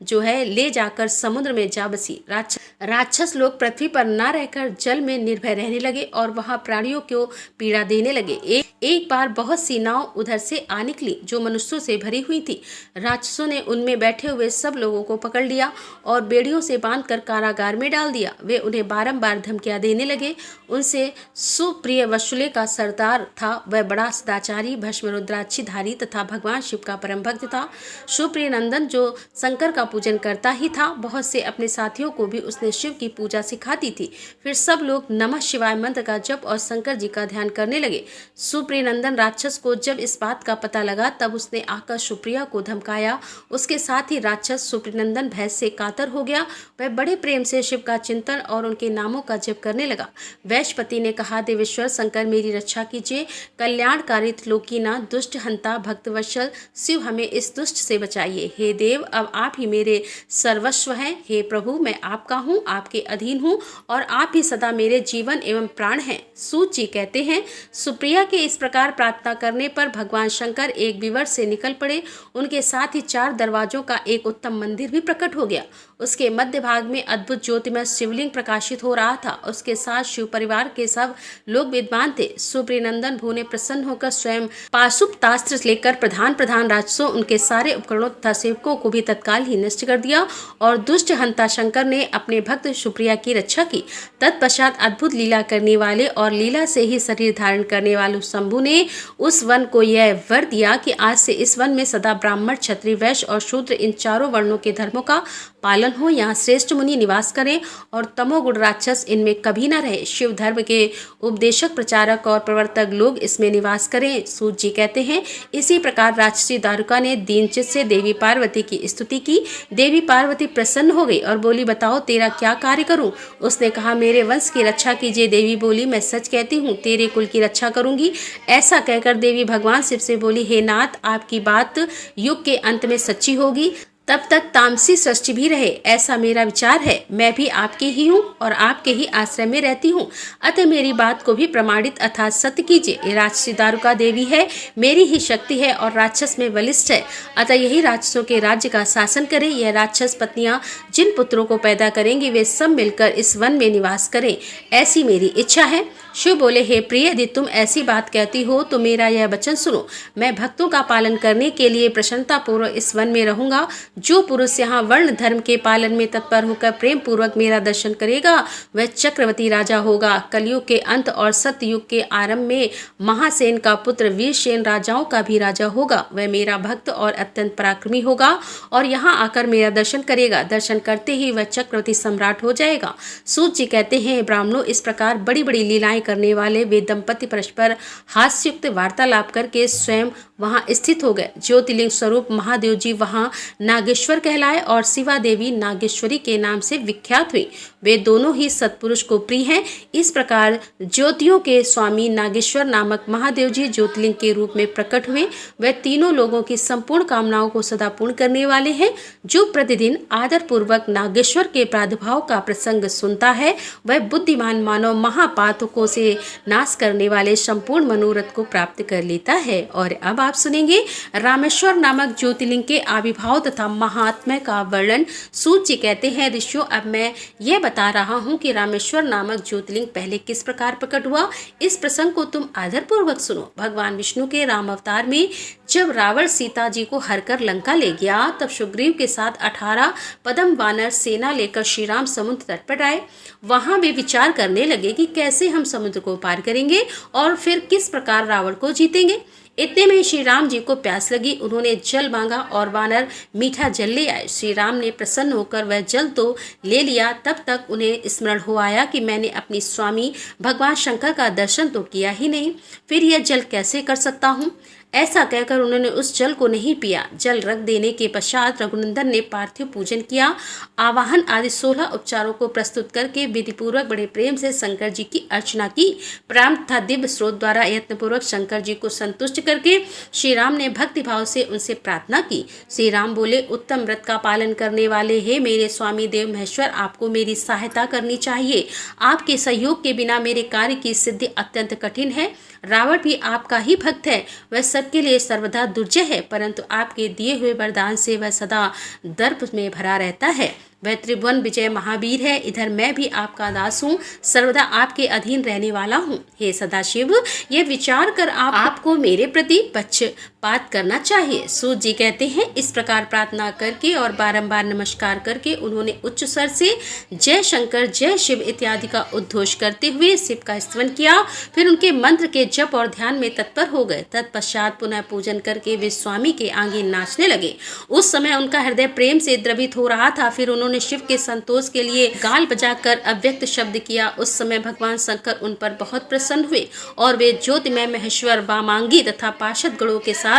जो है ले जाकर समुद्र में जा बसी। राक्षस लोग पृथ्वी पर न रहकर जल में निर्भय रहने लगे और वहां प्राणियों को पीड़ा देने लगे। एक बार बहुत सी नाव उधर से आ निकली जो मनुष्यों से भरी हुई थी। राक्षसों ने उनमें बैठे हुए सब लोगों को पकड़ लिया और बेड़ियों से बांधकर कारागार में डाल दिया। वे उन्हें बारंबार धमकियां देने लगे। उनसे सुप्रिय वसुले का सरदार था। वह बड़ा सदाचारी भस्म रुद्राक्षीधारी तथा भगवान शिव का परम भक्त था। सुप्रिय नंदन जो शंकर का पूजन करता ही था। बहुत से अपने साथियों को भी उसने शिव की पूजा सिखाती थी। फिर सब लोग नमः शिवाय मंत्र का जप और शंकर जी का ध्यान करने लगे। सुप्रिय नंदन राक्षस को जब इस बात का पता लगा तब उसने आकर सुप्रिया को धमकाया। उसके साथ ही राक्षस सुप्रिय नंदन भय से कातर हो गया। वह बड़े प्रेम से शिव का चिंतन और उनके नामों का जप करने लगा। वैश्यपति ने कहा, देवेश्वर शंकर मेरी रक्षा कीजिए। कल्याणकारी त्रिलोकीनाथ दुष्ट हंता भक्तवत्सल शिव हमें इस दुष्ट से बचाइए। हे देव, अब आप ही मेरे सर्वस्व हैं। हे प्रभु, मैं आपका हूँ, आपके अधीन हूँ और आप ही सदा मेरे जीवन एवं प्राण हैं। सूत जी कहते हैं, सुप्रिया के इस प्रकार प्रार्थना करने पर भगवान शंकर एक विवर से निकल पड़े। उनके साथ ही 4 दरवाजों का एक उत्तम मंदिर भी प्रकट हो गया। उसके मध्य भाग में अद्भुत ज्योतिमय शिवलिंग प्रकाशित हो रहा था। उसके साथ शिव परिवार के सब लोग विद्वान थे। सुप्रिय नंदन भू ने प्रसन्न होकर स्वयं पाशुपतास्त्र लेकर प्रधान राक्षसों, उनके सारे उपकरणों तथा सेवकों को भी तत्काल ही नष्ट कर दिया और दुष्ट हंता शंकर ने अपने भक्त सुप्रिया की रक्षा की। तत्पश्चात अद्भुत लीला करने वाले और लीला से ही शरीर धारण करने वाले शंभु ने उस वन को यह वर दिया कि आज से इस वन में सदा ब्राह्मण, क्षत्रिय, वैश्य और शूद्र इन चारों वर्णों के धर्मों का पालन हो। यहाँ श्रेष्ठ मुनि निवास करें और तमोगुण राक्षस इनमें कभी न रहे। शिव धर्म के उपदेशक, प्रचारक और प्रवर्तक लोग इसमें निवास करें। सूत जी कहते हैं, इसी प्रकार राक्षसी दारुका ने दीनचित से देवी पार्वती की स्तुति की। देवी पार्वती प्रसन्न हो गई और बोली, बताओ तेरा क्या कार्य करूं? उसने कहा, मेरे वंश की रक्षा कीजिए। देवी बोली, मैं सच कहती हूँ, तेरे कुल की रक्षा करूंगी। ऐसा कहकर देवी भगवान शिव से बोली, हे नाथ, आपकी बात युग के अंत में सच्ची होगी, तब तक तामसी सृष्टि भी रहे, ऐसा मेरा विचार है। मैं भी आपकी ही हूँ और आपके ही आश्रय में रहती हूँ, अतः मेरी बात को भी प्रमाणित अर्थात सत्य कीजिए। ये राक्षसी दारुका देवी है, मेरी ही शक्ति है और राक्षस में बलिष्ठ है, अतः यही राक्षसों के राज्य का शासन करे। यह राक्षस पत्नियां जिन पुत्रों को पैदा करेंगी वे सब मिलकर इस वन में निवास करें, ऐसी मेरी इच्छा है। शिव बोले, हे प्रिय, यदि तुम ऐसी बात कहती हो तो मेरा यह वचन सुनो। मैं भक्तों का पालन करने के लिए प्रसन्नता पूर्वक इस वन में रहूंगा। जो पुरुष यहाँ वर्ण धर्म के पालन में तत्पर होकर प्रेम पूर्वक मेरा दर्शन करेगा वह चक्रवर्ती राजा होगा। कलयुग के अंत और सत्ययुग के आरंभ में महासेन का पुत्र वीरसेन राजाओं का भी राजा होगा। वह मेरा भक्त और अत्यंत पराक्रमी होगा और यहाँ आकर मेरा दर्शन करेगा। दर्शन करते ही वह चक्रवर्ती सम्राट हो जाएगा। सूत जी कहते हैं, ब्राह्मणों, इस प्रकार बड़ी बड़ी लीलाएं करने वाले वे दंपति परस्पर हास्ययुक्त वार्तालाप करके स्वयं वहां स्थित हो गए। ज्योतिर्लिंग स्वरूप महादेव जी वहां नागेश्वर कहलाए और शिवा देवी नागेश्वरी के नाम से विख्यात हुई। वे दोनों ही सत्पुरुष को प्रिय हैं। इस प्रकार ज्योतियों के स्वामी नागेश्वर नामक महादेव जी ज्योतिर्लिंग के रूप में प्रकट हुए। वे तीनों लोगों की संपूर्ण कामनाओं को सदा पूर्ण करने वाले हैं। जो प्रतिदिन आदर पूर्वक नागेश्वर के प्रादुर्भाव का प्रसंग सुनता है वह बुद्धिमान मानव महापातकों से नाश करने वाले संपूर्ण मनोरथ को प्राप्त कर लेता है। और अब आप सुनेंगे रामेश्वर नामक ज्योतिर्लिंग के आविर्भाव तथा महात्म्य का वर्णन। सूत जी कहते हैं, ऋषियों, अब मैं यह बता रहा हूँ कि रामेश्वर नामक ज्योतिर्लिंग पहले किस प्रकार प्रकट हुआ। इस प्रसंग को तुम आदर पूर्वक सुनो। भगवान विष्णु के राम अवतार में जब रावण सीता जी को हरकर लंका ले गया तब सुग्रीव के साथ 18 पद्म वानर सेना लेकर श्री राम समुद्र तट पर आए। वहां वे विचार करने लगे कि कैसे हम समुद्र को पार करेंगे और फिर किस प्रकार रावण को जीतेंगे। इतने में श्री राम जी को प्यास लगी। उन्होंने जल मांगा और वानर मीठा जल ले आए। श्री राम ने प्रसन्न होकर वह जल तो ले लिया, तब तक उन्हें स्मरण हो आया कि मैंने अपनी स्वामी भगवान शंकर का दर्शन तो किया ही नहीं, फिर यह जल कैसे कर सकता हूँ। ऐसा कहकर उन्होंने उस जल को नहीं पिया। जल रख देने के पश्चात रघुनंदन ने पार्थिव पूजन किया। आवाहन आदि 16 उपचारों को प्रस्तुत करके विधिपूर्वक बड़े प्रेम से शंकर जी की अर्चना की। प्रारंभ तथा दिव्य स्रोत द्वारा यत्नपूर्वक शंकर जी को संतुष्ट करके श्री राम ने भक्ति भाव से उनसे प्रार्थना की। श्री राम बोले, उत्तम व्रत का पालन करने वाले हे मेरे स्वामी देव महेश्वर, आपको मेरी सहायता करनी चाहिए। आपके सहयोग के बिना मेरे कार्य की सिद्धि अत्यंत कठिन है। रावण भी आपका ही भक्त है, वह सबके लिए सर्वदा दुर्जय है, परंतु आपके दिए हुए वरदान से वह सदा दर्प में भरा रहता है। वह त्रिभुवन विजय महावीर है। इधर मैं भी आपका दास हूँ, सर्वदा आपके अधीन रहने वाला हूँ। हे सदाशिव, ये विचार कर आपको मेरे प्रति पक्षपात करना चाहिए। सूत जी कहते हैं, इस प्रकार प्रार्थना करके और बारंबार नमस्कार करके उन्होंने उच्च स्वर से जय शंकर जय शिव इत्यादि का उद्घोष करते हुए शिव का स्तवन किया। फिर उनके मंत्र के जप और ध्यान में तत्पर हो गए। तत्पश्चात पुनः पूजन करके वे स्वामी के आगे नाचने लगे। उस समय उनका हृदय प्रेम से द्रवित हो रहा था। फिर उन्होंने शिव के संतोष के लिए गाल बजाकर अव्यक्त शब्द किया। उस समय भगवान शंकर उन पर बहुत प्रसन्न हुए और वे ज्योतिमय महेश्वर वामांगी तथा पार्षद गणों के साथ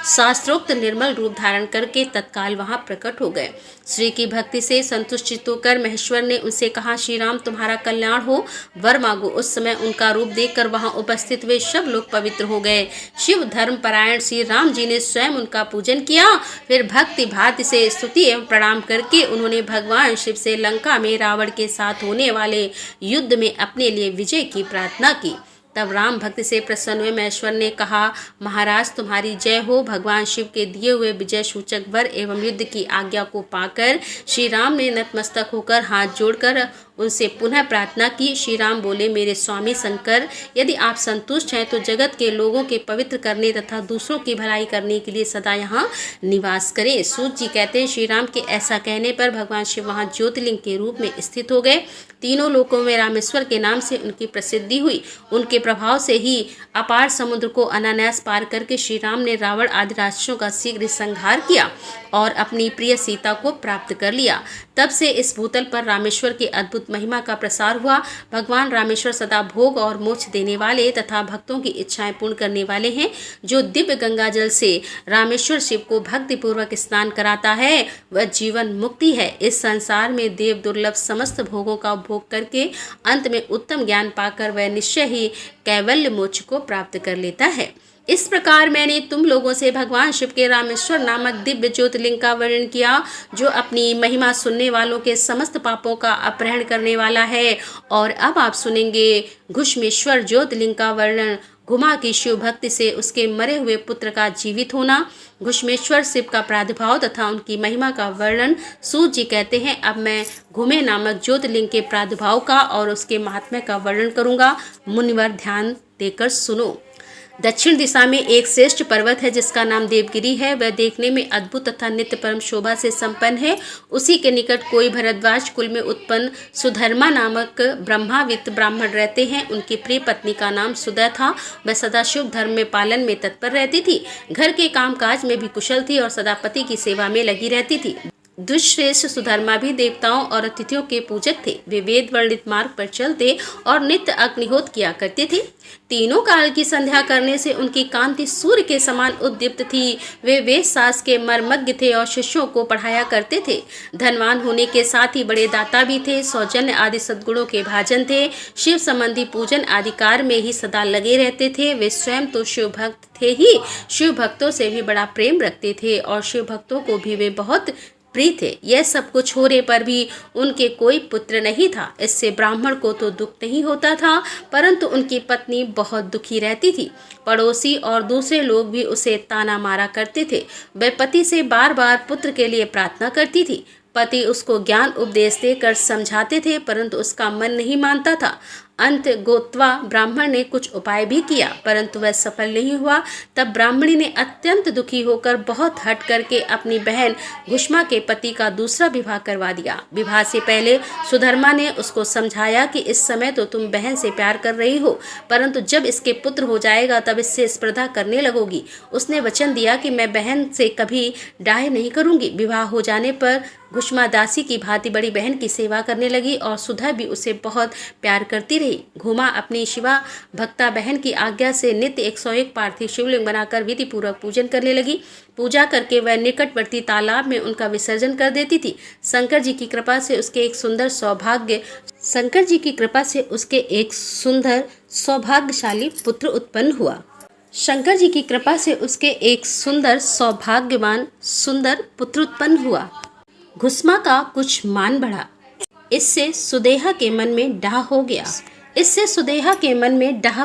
शास्त्रोक्त निर्मल रूप धारण करके तत्काल वहां प्रकट हो गए। श्री की भक्ति से संतुष्ट होकर महेश्वर ने उनसे कहा, श्री राम तुम्हारा कल्याण हो, वर मांगो। उस समय उनका रूप देखकर वहां उपस्थित हुए सब लोग पवित्र हो गए। शिव धर्म परायण श्री राम जी ने स्वयं उनका पूजन किया। फिर भक्ति भांति से स्तुति एवं प्रणाम करके उन्होंने भगवान शिव से लंका में रावण के साथ होने वाले युद्ध में अपने लिए विजय की प्रार्थना की। तब राम भक्ति से प्रसन्न हुए महेश्वर ने कहा, महाराज तुम्हारी जय हो। भगवान शिव के दिए हुए विजय सूचक वर एवं युद्ध की आज्ञा को पाकर श्री राम ने नतमस्तक होकर हाथ जोड़कर उनसे पुनः प्रार्थना की। श्री राम बोले, मेरे स्वामी शंकर, यदि आप संतुष्ट हैं तो जगत के लोगों के पवित्र करने तथा दूसरों की भलाई करने के लिए सदा यहाँ निवास करें। सूत जी कहते हैं, श्री राम के ऐसा कहने पर भगवान शिव वहाँ ज्योतिर्लिंग के रूप में स्थित हो गए। तीनों लोकों में रामेश्वर के नाम से उनकी प्रसिद्धि हुई। उनके प्रभाव से ही अपार समुद्र को अनायास पार करके श्री राम ने रावण आदि राक्षसों का शीघ्र संहार किया और अपनी प्रिय सीता को प्राप्त कर लिया। तब से इस भूतल पर रामेश्वर की अद्भुत महिमा का प्रसार हुआ। भगवान रामेश्वर सदा भोग और मोक्ष देने वाले तथा भक्तों की इच्छाएं पूर्ण करने वाले हैं। जो दिव्य गंगा जल से रामेश्वर शिव को भक्ति पूर्वक स्नान कराता है वह जीवन मुक्ति है। इस संसार में देव दुर्लभ समस्त भोगों का उपभोग करके अंत में उत्तम ज्ञान पाकर वह निश्चय ही कैवल्य मोक्ष को प्राप्त कर लेता है। इस प्रकार मैंने तुम लोगों से भगवान शिव के रामेश्वर नामक दिव्य ज्योतिर्लिंग का वर्णन किया, जो अपनी महिमा सुनने वालों के समस्त पापों का अपहरण करने वाला है। और अब आप सुनेंगे घुश्मेश्वर ज्योतिर्लिंग का वर्णन। घुमा की शिव भक्ति से उसके मरे हुए पुत्र का जीवित होना। घुश्मेश्वर शिव का प्रादुर्भाव तथा उनकी महिमा का वर्णन। सूत जी कहते हैं, अब मैं घुमे नामक ज्योतिर्लिंग के प्रादुर्भाव का और उसके महात्म्य का वर्णन करूंगा। मुनिवर ध्यान देकर सुनो। दक्षिण दिशा में एक श्रेष्ठ पर्वत है जिसका नाम देवगिरी है। वह देखने में अद्भुत तथा नित्य परम शोभा से संपन्न है। उसी के निकट कोई भरद्वाज कुल में उत्पन्न सुधर्मा नामक ब्रह्मावित ब्राह्मण रहते हैं। उनकी प्रिय पत्नी का नाम सुदय था। वह सदा शुभ धर्म में पालन में तत्पर रहती थी, घर के कामकाज में भी कुशल थी और सदा पति की सेवा में लगी रहती थी। दुष्श्रेष्ठ सुधर्मा भी देवताओं और अतिथियों के पूजक थे। वे वेद वर्णित मार्ग पर चलते और नित्य अग्निहोत्र किया करते थे। तीनों काल की संध्या करने से उनकी कांति सूर्य के समान उद्दीप्त थी। वे वेद शास्त्र के मर्मज्ञ थे और शिष्यों को पढ़ाया करते थे। धनवान होने के साथ ही बड़े दाता भी थे। सौजन्य आदि सद्गुणों के भाजन थे। शिव संबंधी पूजन आदि कार्य में ही सदा लगे रहते थे। वे स्वयं तो शिव भक्त थे ही, शिव भक्तों से भी बड़ा प्रेम रखते थे और शिव भक्तों को भी वे बहुत प्रिय थे। यह सब कुछ होने पर भी उनके कोई पुत्र नहीं था। इससे ब्राह्मण को तो दुख नहीं होता था, परंतु उनकी पत्नी बहुत दुखी रहती थी। पड़ोसी और दूसरे लोग भी उसे ताना मारा करते थे। वह पति से बार बार पुत्र के लिए प्रार्थना करती थी। पति उसको ज्ञान उपदेश देकर समझाते थे, परंतु उसका मन नहीं मानता था। अंत गोत्वा ब्राह्मण ने कुछ उपाय भी किया, परंतु वह सफल नहीं हुआ। तब ब्राह्मणी ने अत्यंत दुखी होकर बहुत हट करके अपनी बहन घुष्मा के पति का दूसरा विवाह करवा दिया। विवाह से पहले सुधर्मा ने उसको समझाया कि इस समय तो तुम बहन से प्यार कर रही हो, परंतु जब इसके पुत्र हो जाएगा तब इससे स्पर्धा करने लगोगी। उसने वचन दिया कि मैं बहन से कभी डाह नहीं करूंगी। विवाह हो जाने पर घुष्मा दासी की भांति बड़ी बहन की सेवा करने लगी और सुधा भी उसे बहुत प्यार करती रही। घुमा अपनी शिवा भक्ता बहन की आज्ञा से नित्य 101 पार्थिव शिवलिंग बनाकर विधि पूर्वक पूजन करने लगी। पूजा करके वह निकटवर्ती तालाब में उनका विसर्जन कर देती थी। शंकर जी की कृपा से उसके एक सुंदर सौभाग्यशाली पुत्र उत्पन्न हुआ। शंकर जी की कृपा से उसके एक सुंदर सौभाग्यवान सुंदर पुत्र उत्पन्न हुआ। घुष्मा का कुछ मान बढ़ा। इससे सुदेहा के मन में डाह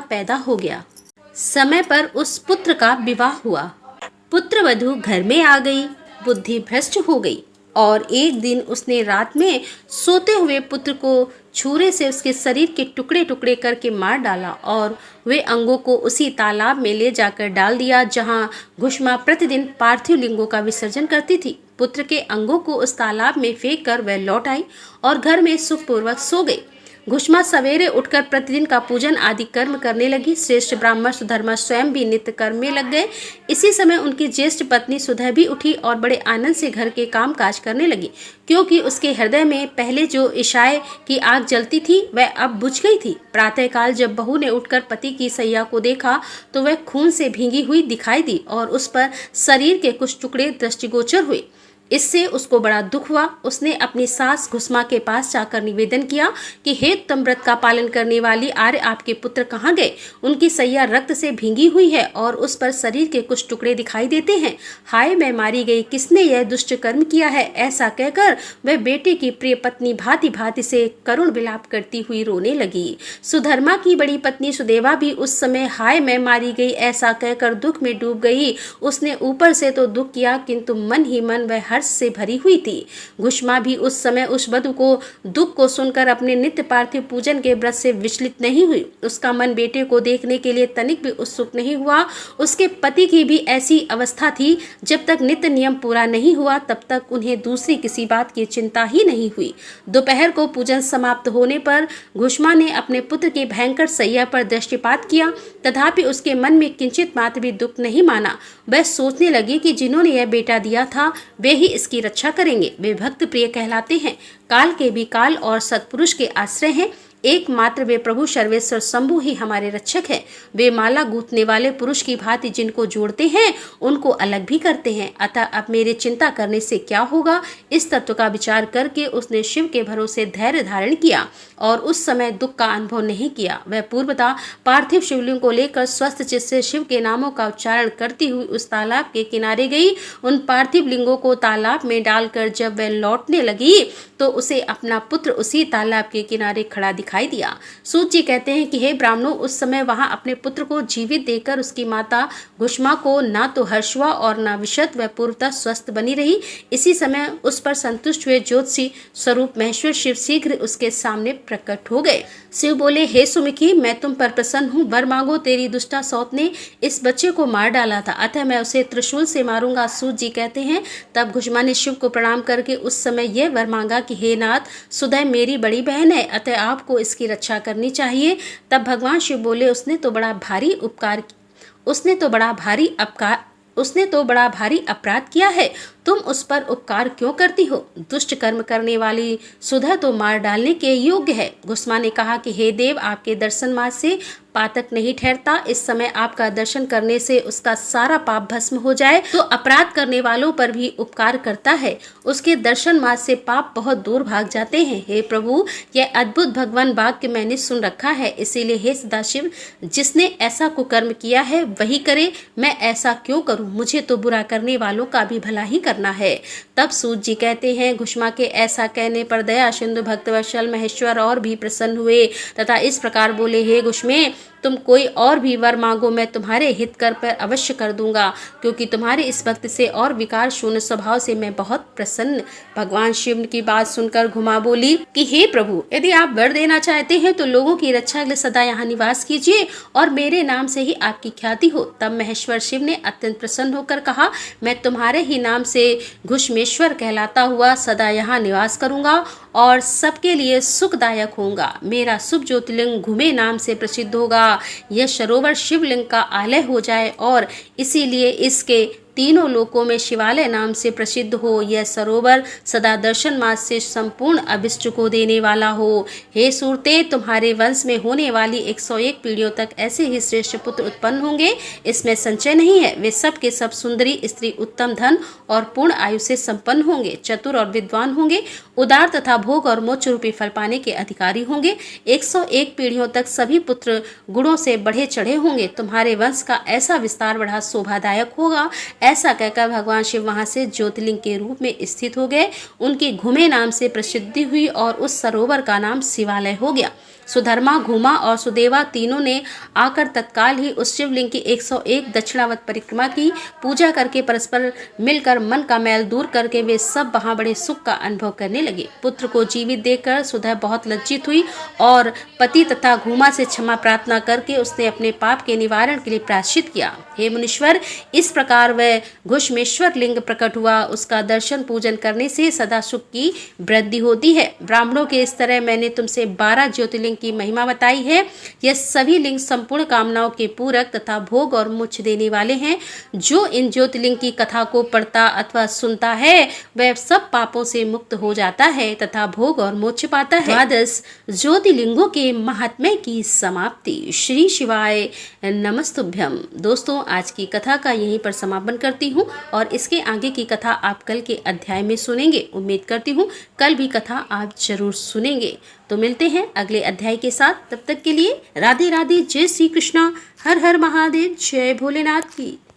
पैदा हो गया। समय पर उस पुत्र का विवाह हुआ। पुत्र वधू घर में आ गई, बुद्धि भ्रष्ट हो गई और एक दिन उसने रात में सोते हुए पुत्र को छुरे से उसके शरीर के टुकड़े टुकड़े करके मार डाला और वे अंगों को उसी तालाब में ले जाकर डाल दिया जहां घुष्मा प्रतिदिन पार्थिव लिंगों का विसर्जन करती थी। पुत्र के अंगों को उस तालाब में फेंक कर वह लौट आई और घर में सुखपूर्वक सो गई। घुष्मा सवेरे उठकर प्रतिदिन का पूजन आदि कर्म करने लगी। श्रेष्ठ ब्राह्मण सुधर्मा स्वयं भी नित्य कर्म में लग गए। इसी समय उनकी ज्येष्ठ पत्नी सुधा भी उठी और बड़े आनंद से घर के काम काज करने लगी, क्योंकि उसके हृदय में पहले जो ईर्ष्या की आग जलती थी वह अब बुझ गई थी। प्रातःकाल जब बहू ने उठकर पति की सैया को देखा तो वह खून से भींगी हुई दिखाई दी और उस पर शरीर के कुछ टुकड़े दृष्टिगोचर हुए। इससे उसको बड़ा दुख हुआ। उसने अपनी सास घुष्मा के पास जाकर निवेदन किया कि हे उत्तम व्रत का पालन करने वाली आर्य, आपके पुत्र कहाँ गए? उनकी सैया रक्त से भींगी हुई है और उस पर शरीर के कुछ टुकड़े दिखाई देते हैं। हाय, मैं मारी गई, किसने यह दुष्ट कर्म किया है? ऐसा कहकर वह बेटे की प्रिय पत्नी भांति भांति से करुण विलाप करती हुई रोने लगी। सुधर्मा की बड़ी पत्नी सुदेवा भी उस समय हाय मैं मारी गई ऐसा कहकर दुख में डूब गई। उसने ऊपर से तो दुख किया, किंतु मन ही मन वह हर्ष से भरी हुई थी। घुष्मा भी उस समय उस वधू को दुख को सुनकर अपने नित्य पार्थिव पूजन के व्रत से विचलित नहीं हुई। उसका मन बेटे को देखने के लिए तनिक भी उत्सुक नहीं हुआ। उसके पति की भी ऐसी अवस्था थी, जब तक नित्य नियम पूरा नहीं हुआ तब तक उन्हें दूसरी किसी बात की चिंता ही नहीं हुई। दोपहर को पूजन समाप्त होने पर घुष्मा ने अपने पुत्र की भयंकर सैया पर दृष्टिपात किया, तथापि उसके मन में किंचित मात्र भी दुख नहीं माना। वह सोचने लगी कि जिन्होंने यह बेटा दिया था वे ही इसकी रक्षा करेंगे। वे भक्त प्रिय कहलाते हैं, काल के भी काल और सत्पुरुष के आश्रय हैं। एकमात्र वे प्रभु सर्वेश्वर शंभु ही हमारे रक्षक हैं। वे माला गूंथने वाले पुरुष की भांति जिनको जोड़ते हैं उनको अलग भी करते हैं। अतः अब मेरे चिंता करने से क्या होगा। इस तत्व का विचार करके उसने शिव के भरोसे धैर्य धारण किया और उस समय दुख का अनुभव नहीं किया। वह पूर्वता पार्थिव शिवलिंग को लेकर स्वस्थ चित्त से शिव के नामों का उच्चारण करती हुई उस तालाब के किनारे गई। उन पार्थिव लिंगों को तालाब में डालकर जब वह लौटने लगी तो उसे अपना पुत्र उसी तालाब के किनारे खड़ा दिखाई दिया। सूत जी कहते हैं कि हे ब्राह्मणों, उस समय वहां अपने पुत्र को जीवित देखकर उसकी माता घुष्मा को ना तो हर्ष हुआ और ना विषद। वह पूर्वतः स्वस्थ बनी रही। इसी समय उस पर संतुष्ट हुए ज्योतिषी स्वरूप महेश्वर शिव शीघ्र उसके सामने प्रकट हो गए। शिव बोले, हे सुमुखी, मैं तुम पर प्रसन्न हूँ। वर मांगो। तेरी दुष्टा सौत ने इस बच्चे को मार डाला था, अतः मैं उसे त्रिशूल से मारूंगा। सूत जी कहते हैं तब घुष्मा ने शिव को प्रणाम करके उस समय यह वर मांगा कि हे नाथ, सुदय मेरी बड़ी बहन है, अतः आपको इसकी रक्षा करनी चाहिए। तब भगवान शिव बोले, उसने तो बड़ा भारी अपराध किया है, तुम उस पर उपकार क्यों करती हो। दुष्ट कर्म करने वाली सुधा तो मार डालने के योग्य है। घुष्मा ने कहा कि हे देव, आपके दर्शन मात्र से पातक नहीं ठहरता। इस समय आपका दर्शन करने से उसका सारा पाप भस्म हो जाए तो अपराध करने वालों पर भी उपकार करता है। उसके दर्शन मात्र से पाप बहुत दूर भाग जाते हैं। हे प्रभु, यह अद्भुत भगवान वाक्य मैंने सुन रखा है, इसीलिए हे सदाशिव, जिसने ऐसा कुकर्म किया है वही करे। मैं ऐसा क्यों करूं। मुझे तो बुरा करने वालों का भी भला ही करना है। तब सूत जी कहते हैं घुष्मा के ऐसा कहने पर दया सिंधु भक्तवत्सल महेश्वर और भी प्रसन्न हुए तथा इस प्रकार बोले, हे घुष्मे, तुम कोई और भी वर मांगो, मैं तुम्हारे हित कर पर अवश्य कर दूंगा, क्योंकि तुम्हारे इस भक्त से और विकार शून्य स्वभाव से मैं बहुत प्रसन्न। भगवान शिव की बात सुनकर घुमा बोली कि हे प्रभु, यदि आप वर देना चाहते हैं तो लोगों की रक्षा के लिए सदा यहाँ निवास कीजिए और मेरे नाम से ही आपकी ख्याति हो। तब महेश्वर शिव ने अत्यंत प्रसन्न होकर कहा, मैं तुम्हारे ही नाम से घुष्मेश्वर कहलाता हुआ सदा यहाँ निवास करूंगा और सबके लिए सुखदायक होगा। मेरा शुभ ज्योतिर्लिंग घुमे नाम से प्रसिद्ध होगा। यह सरोवर शिवलिंग का आलय हो जाए और इसीलिए इसके तीनों लोकों में शिवालय नाम से प्रसिद्ध हो। यह सरोवर सदा दर्शन मात्र से संपूर्ण अभिष्ट को देने वाला हो। हे सूरते, तुम्हारे वंश में होने वाली 101 पीढ़ियों तक ऐसे ही श्रेष्ठ पुत्र उत्पन्न होंगे, इसमें संशय नहीं है। वे सब के सब सुंदरी स्त्री, उत्तम धन और पूर्ण आयु से संपन्न होंगे, चतुर और विद्वान होंगे, उदार तथा भोग और मोक्ष रूपी फल पाने के अधिकारी होंगे। 101 पीढ़ियों तक सभी पुत्र गुणों से बढ़े चढ़े होंगे। तुम्हारे वंश का ऐसा विस्तार बढ़ा शोभादायक होगा। ऐसा कहकर भगवान शिव वहां से ज्योतिर्लिंग के रूप में स्थित हो गए। उनकी घुमे नाम से प्रसिद्धि हुई और उस सरोवर का नाम शिवालय हो गया। सुधर्मा, घुमा और सुदेवा तीनों ने आकर तत्काल ही उस शिवलिंग की 101 दक्षिणावत परिक्रमा की। पूजा करके परस्पर मिलकर मन का मैल दूर करके वे सब वहां बड़े सुख का अनुभव करने लगे। पुत्र को जीवित देखकर सुधा बहुत लज्जित हुई और पति तथा घुमा से क्षमा प्रार्थना करके उसने अपने पाप के निवारण के लिए प्रायश्चित किया। हे मुनीश्वर, इस प्रकार वह घुष्मेश्वर लिंग प्रकट हुआ। उसका दर्शन पूजन करने से सदा सुख की वृद्धि होती है। ब्राह्मणों के इस तरह मैंने तुमसे 12 ज्योतिर्लिंग की महिमा बताई है। यह सभी लिंग संपूर्ण कामनाओं के पूरक तथा भोग और मोक्ष देने वाले हैं। जो इन ज्योतिर्लिंग की कथा को पढ़ता अथवा सुनता है वह सब पापों से मुक्त हो जाता है तथा भोग और मोक्ष पाता है। 12 ज्योतिर्लिंगों के महात्म्य की समाप्ति। श्री शिवाय नमस्तुभ्यम। दोस्तों, आज की कथा का यहीं पर समापन करती हूँ और इसके आगे की कथा आप कल के अध्याय में सुनेंगे। उम्मीद करती हूँ कल भी कथा आप जरूर सुनेंगे। तो मिलते हैं अगले अध्याय के साथ। तब तक के लिए राधे राधे, जय श्री कृष्णा, हर हर महादेव, जय भोलेनाथ की।